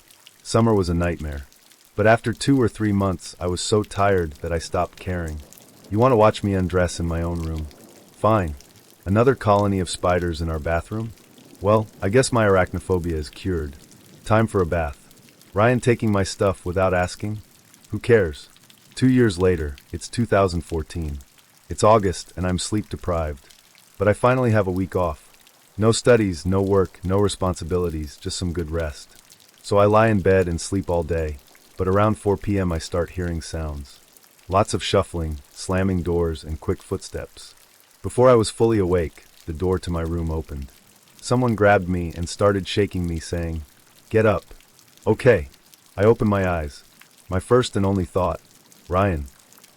Summer was a nightmare. But after 2 or 3 months, I was so tired that I stopped caring. You want to watch me undress in my own room? Fine. Another colony of spiders in our bathroom? Well, I guess my arachnophobia is cured. Time for a bath. Ryan taking my stuff without asking? Who cares? 2 years later, it's 2014. It's August and I'm sleep deprived. But I finally have a week off. No studies, no work, no responsibilities, just some good rest. So I lie in bed and sleep all day, but around 4 p.m. I start hearing sounds. Lots of shuffling, slamming doors, and quick footsteps. Before I was fully awake, the door to my room opened. Someone grabbed me and started shaking me, saying, "Get up." Okay. I opened my eyes. My first and only thought, Ryan.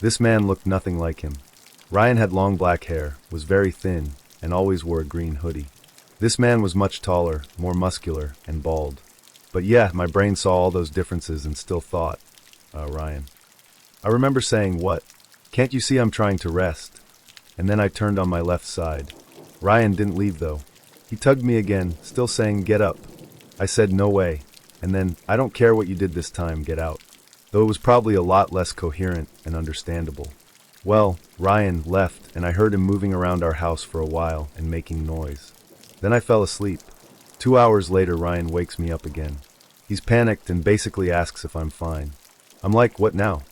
This man looked nothing like him. Ryan had long black hair, was very thin, and always wore a green hoodie. This man was much taller, more muscular, and bald. But yeah, my brain saw all those differences and still thought, Ryan. I remember saying, "What? Can't you see I'm trying to rest?" And then I turned on my left side. Ryan didn't leave though. He tugged me again, still saying, "Get up." I said, "No way." And then, "I don't care what you did this time, get out." Though it was probably a lot less coherent and understandable. Well, Ryan left, and I heard him moving around our house for a while and making noise. Then I fell asleep. 2 hours later, Ryan wakes me up again. He's panicked and basically asks if I'm fine. I'm like, "What now?"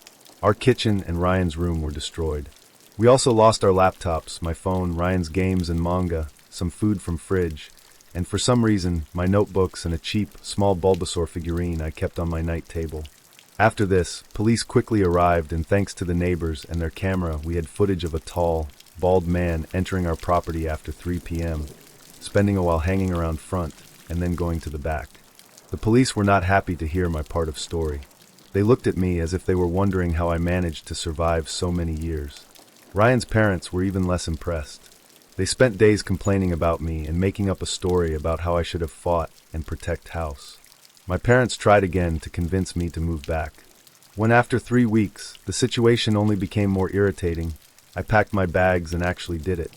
Our kitchen and Ryan's room were destroyed. We also lost our laptops, my phone, Ryan's games and manga, some food from fridge, and for some reason, my notebooks and a cheap, small Bulbasaur figurine I kept on my night table. After this, police quickly arrived, and thanks to the neighbors and their camera, we had footage of a tall, bald man entering our property after 3 p.m., spending a while hanging around front, and then going to the back. The police were not happy to hear my part of story. They looked at me as if they were wondering how I managed to survive so many years. Ryan's parents were even less impressed. They spent days complaining about me and making up a story about how I should have fought and protect house. My parents tried again to convince me to move back. When after 3 weeks, the situation only became more irritating, I packed my bags and actually did it.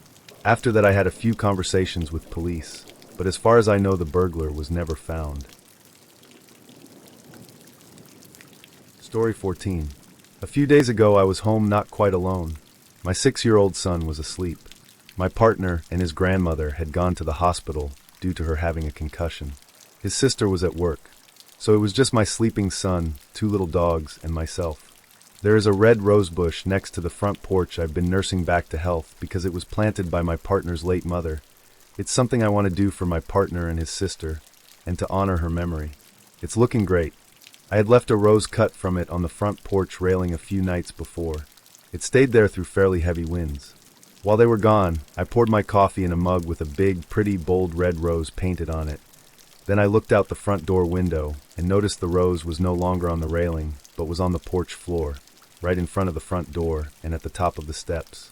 After that I had a few conversations with police, but as far as I know the burglar was never found. Story 14. A few days ago I was home not quite alone. My 6-year-old son was asleep. My partner and his grandmother had gone to the hospital due to her having a concussion. His sister was at work. So it was just my sleeping son, 2 little dogs, and myself. There is a red rose bush next to the front porch I've been nursing back to health because it was planted by my partner's late mother. It's something I want to do for my partner and his sister, and to honor her memory. It's looking great. I had left a rose cut from it on the front porch railing a few nights before. It stayed there through fairly heavy winds. While they were gone, I poured my coffee in a mug with a big, pretty, bold red rose painted on it. Then I looked out the front door window and noticed the rose was no longer on the railing, but was on the porch floor, right in front of the front door and at the top of the steps.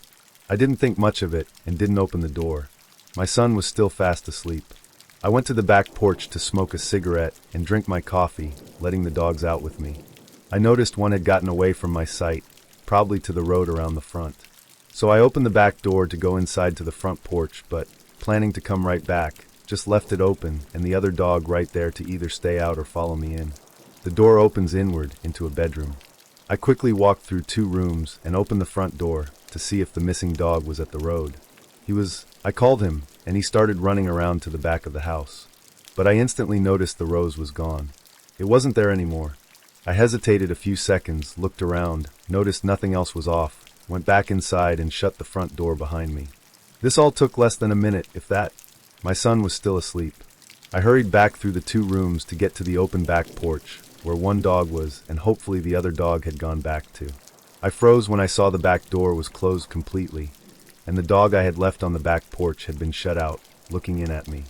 I didn't think much of it and didn't open the door. My son was still fast asleep. I went to the back porch to smoke a cigarette and drink my coffee, letting the dogs out with me. I noticed one had gotten away from my sight, probably to the road around the front. So I opened the back door to go inside to the front porch, but, planning to come right back, just left it open and the other dog right there to either stay out or follow me in. The door opens inward into a bedroom. I quickly walked through 2 rooms and opened the front door to see if the missing dog was at the road. I called him, and he started running around to the back of the house. But I instantly noticed the rose was gone. It wasn't there anymore. I hesitated a few seconds, looked around, noticed nothing else was off, went back inside and shut the front door behind me. This all took less than a minute, if that. My son was still asleep. I hurried back through the 2 rooms to get to the open back porch, where one dog was, and hopefully the other dog had gone back too. I froze when I saw the back door was closed completely, and the dog I had left on the back porch had been shut out, looking in at me.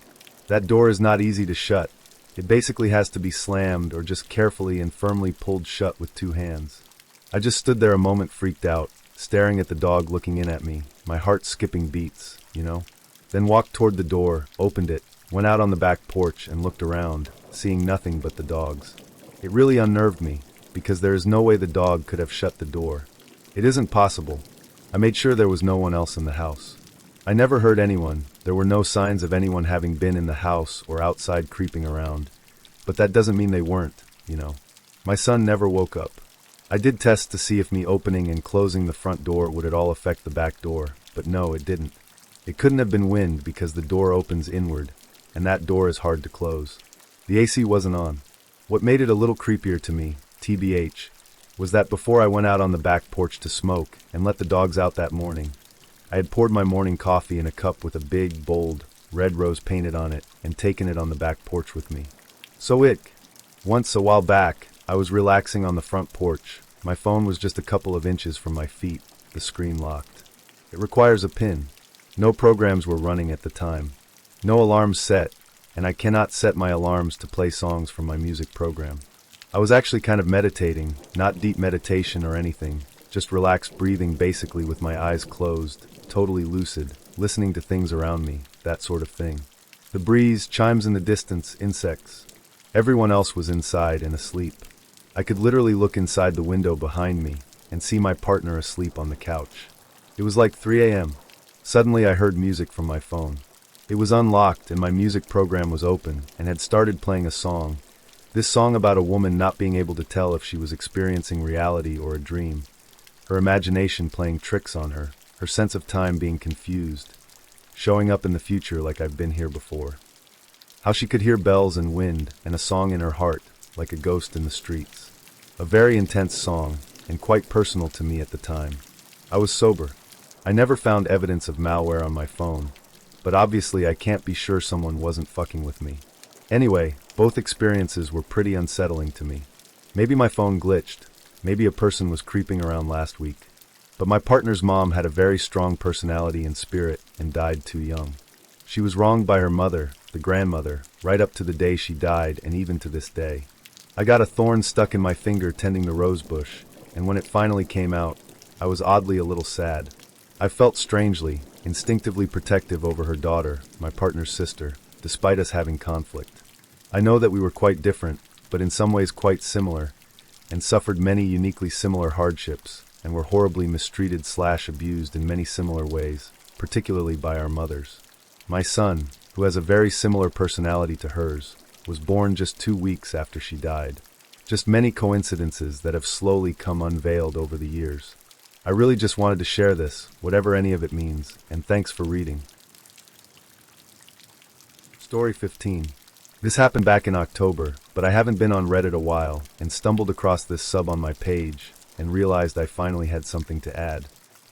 That door is not easy to shut. It basically has to be slammed or just carefully and firmly pulled shut with 2 hands. I just stood there a moment freaked out, staring at the dog looking in at me, my heart skipping beats, Then walked toward the door, opened it, went out on the back porch and looked around, seeing nothing but the dogs. It really unnerved me, because there is no way the dog could have shut the door. It isn't possible. I made sure there was no one else in the house. I never heard anyone. There were no signs of anyone having been in the house or outside creeping around. But that doesn't mean they weren't, My son never woke up. I did test to see if me opening and closing the front door would at all affect the back door, but no, it didn't. It couldn't have been wind because the door opens inward, and that door is hard to close. The AC wasn't on. What made it a little creepier to me, TBH, was that before I went out on the back porch to smoke and let the dogs out that morning, I had poured my morning coffee in a cup with a big, bold, red rose painted on it and taken it on the back porch with me. Once a while back, I was relaxing on the front porch. My phone was just a couple of inches from my feet, the screen locked. It requires a PIN. No programs were running at the time. No alarms set, and I cannot set my alarms to play songs from my music program. I was actually kind of meditating, not deep meditation or anything, just relaxed breathing basically with my eyes closed, totally lucid, listening to things around me, that sort of thing. The breeze, chimes in the distance, insects. Everyone else was inside and asleep. I could literally look inside the window behind me and see my partner asleep on the couch. It was like 3 a.m. Suddenly I heard music from my phone. It was unlocked and my music program was open and had started playing a song. This song about a woman not being able to tell if she was experiencing reality or a dream. Her imagination playing tricks on her, her sense of time being confused, showing up in the future like I've been here before. How she could hear bells and wind and a song in her heart, like a ghost in the streets. A very intense song, and quite personal to me at the time. I was sober. I never found evidence of malware on my phone, but obviously I can't be sure someone wasn't fucking with me. Anyway, both experiences were pretty unsettling to me. Maybe my phone glitched, maybe a person was creeping around last week, but my partner's mom had a very strong personality and spirit and died too young. She was wronged by her mother, the grandmother, right up to the day she died and even to this day. I got a thorn stuck in my finger tending the rose bush, and when it finally came out, I was oddly a little sad. I felt strangely, instinctively protective over her daughter, my partner's sister, despite us having conflict. I know that we were quite different, but in some ways quite similar, and suffered many uniquely similar hardships, and were horribly mistreated/abused in many similar ways, particularly by our mothers. My son, who has a very similar personality to hers, was born just 2 weeks after she died. Just many coincidences that have slowly come unveiled over the years. I really just wanted to share this, whatever any of it means, and thanks for reading. Story 15. This happened back in October, but I haven't been on Reddit a while, and stumbled across this sub on my page, and realized I finally had something to add.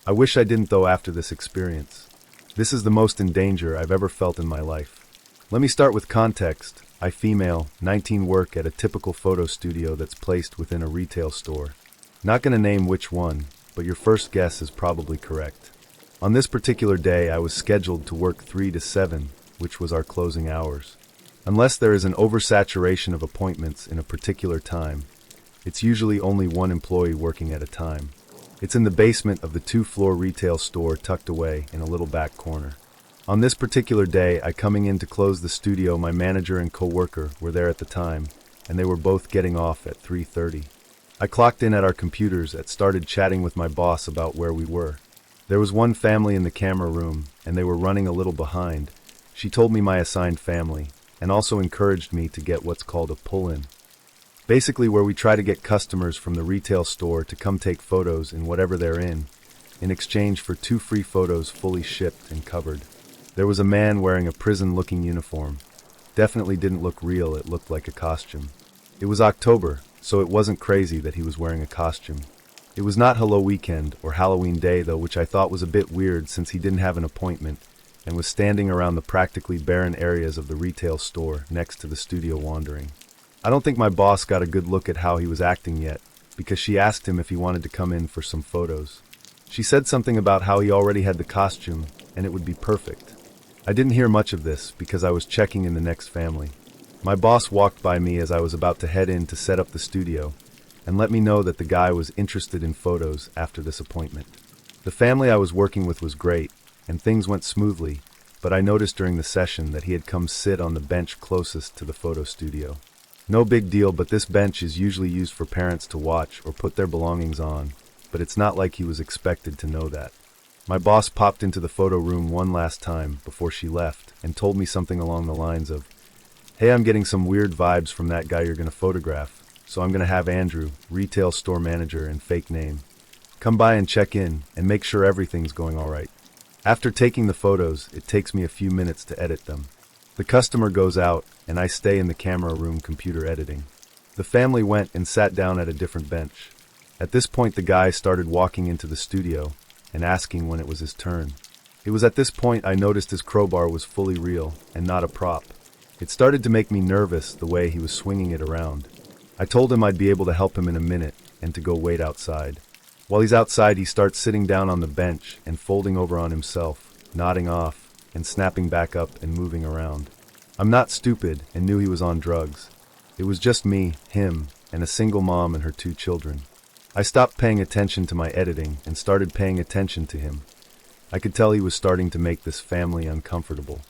I wish I didn't though after this experience. This is the most in danger I've ever felt in my life. Let me start with context. I female, 19 work at a typical photo studio that's placed within a retail store. Not gonna name which one, but your first guess is probably correct. On this particular day, I was scheduled to work 3 to 7, which was our closing hours. Unless there is an oversaturation of appointments in a particular time, it's usually only one employee working at a time. It's in the basement of the 2-floor retail store tucked away in a little back corner. On this particular day, I coming in to close the studio, my manager and co-worker were there at the time, and they were both getting off at 3:30. I clocked in at our computers and started chatting with my boss about where we were. There was one family in the camera room, and they were running a little behind. She told me my assigned family, and also encouraged me to get what's called a pull-in. Basically where we try to get customers from the retail store to come take photos in whatever they're in exchange for 2 free photos fully shipped and covered. There was a man wearing a prison-looking uniform. Definitely didn't look real, it looked like a costume. It was October, so it wasn't crazy that he was wearing a costume. It was not Hello Weekend or Halloween Day though, which I thought was a bit weird since he didn't have an appointment and was standing around the practically barren areas of the retail store next to the studio wandering. I don't think my boss got a good look at how he was acting yet, because she asked him if he wanted to come in for some photos. She said something about how he already had the costume and it would be perfect. I didn't hear much of this because I was checking in the next family. My boss walked by me as I was about to head in to set up the studio and let me know that the guy was interested in photos after this appointment. The family I was working with was great, and things went smoothly, but I noticed during the session that he had come sit on the bench closest to the photo studio. No big deal, but this bench is usually used for parents to watch or put their belongings on, but it's not like he was expected to know that. My boss popped into the photo room one last time before she left and told me something along the lines of, "Hey, I'm getting some weird vibes from that guy you're gonna photograph, so I'm gonna have Andrew, retail store manager and fake name, come by and check in and make sure everything's going all right." After taking the photos, it takes me a few minutes to edit them. The customer goes out, and I stay in the camera room computer editing. The family went and sat down at a different bench. At this point, the guy started walking into the studio and asking when it was his turn. It was at this point I noticed his crowbar was fully real and not a prop. It started to make me nervous the way he was swinging it around. I told him I'd be able to help him in a minute and to go wait outside. While he's outside, he starts sitting down on the bench and folding over on himself, nodding off, and snapping back up and moving around. I'm not stupid and knew he was on drugs. It was just me, him, and a single mom and her 2 children. I stopped paying attention to my editing and started paying attention to him. I could tell he was starting to make this family uncomfortable.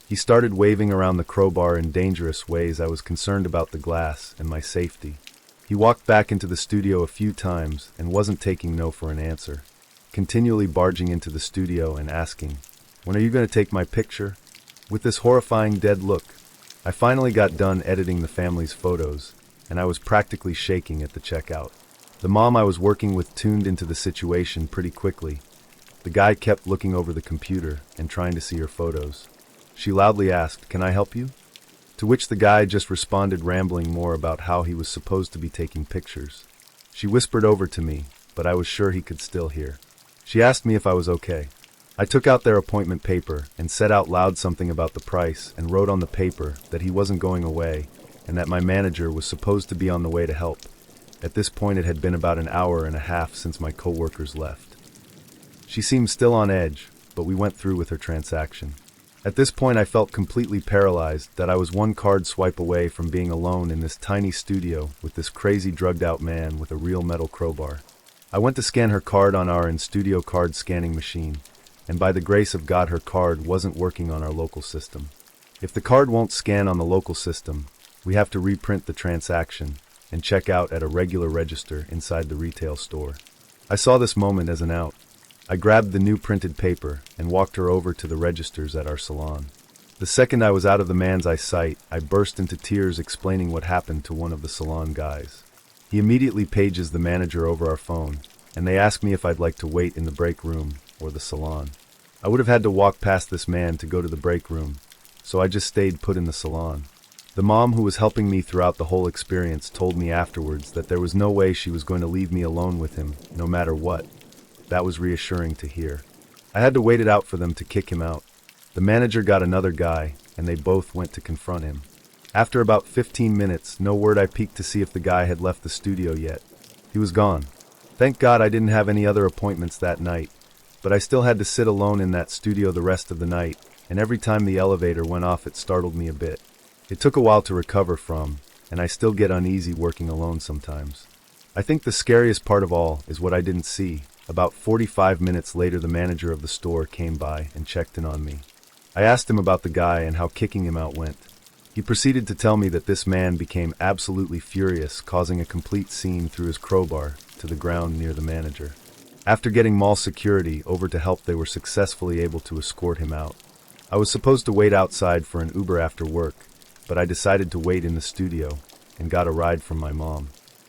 He started waving around the crowbar in dangerous ways. I was concerned about the glass and my safety. He walked back into the studio a few times and wasn't taking no for an answer, continually barging into the studio and asking, "When are you going to take my picture?" With this horrifying dead look, I finally got done editing the family's photos, and I was practically shaking at the checkout. The mom I was working with tuned into the situation pretty quickly. The guy kept looking over the computer and trying to see her photos. She loudly asked, "Can I help you?" To which the guy just responded, rambling more about how he was supposed to be taking pictures. She whispered over to me, but I was sure he could still hear. She asked me if I was okay. I took out their appointment paper and said out loud something about the price and wrote on the paper that he wasn't going away and that my manager was supposed to be on the way to help. At this point, it had been about an hour and a half since my co-workers left. She seemed still on edge, but we went through with her transaction. At this point, I felt completely paralyzed that I was one card swipe away from being alone in this tiny studio with this crazy drugged-out man with a real metal crowbar. I went to scan her card on our in-studio card scanning machine, and by the grace of God, her card wasn't working on our local system. If the card won't scan on the local system, we have to reprint the transaction and check out at a regular register inside the retail store. I saw this moment as an out. I grabbed the new printed paper and walked her over to the registers at our salon. The second I was out of the man's eyesight, I burst into tears explaining what happened to one of the salon guys. He immediately pages the manager over our phone, and they ask me if I'd like to wait in the break room or the salon. I would have had to walk past this man to go to the break room, so I just stayed put in the salon. The mom who was helping me throughout the whole experience told me afterwards that there was no way she was going to leave me alone with him, no matter what. That was reassuring to hear. I had to wait it out for them to kick him out. The manager got another guy, and they both went to confront him. After about 15 minutes, no word. I peeked to see if the guy had left the studio yet. He was gone. Thank God I didn't have any other appointments that night, but I still had to sit alone in that studio the rest of the night, and every time the elevator went off it startled me a bit. It took a while to recover from, and I still get uneasy working alone sometimes. I think the scariest part of all is what I didn't see. About 45 minutes later, the manager of the store came by and checked in on me. I asked him about the guy and how kicking him out went. He proceeded to tell me that this man became absolutely furious, causing a complete scene, threw his crowbar to the ground near the manager. After getting mall security over to help, they were successfully able to escort him out. I was supposed to wait outside for an Uber after work, but I decided to wait in the studio and got a ride from my mom.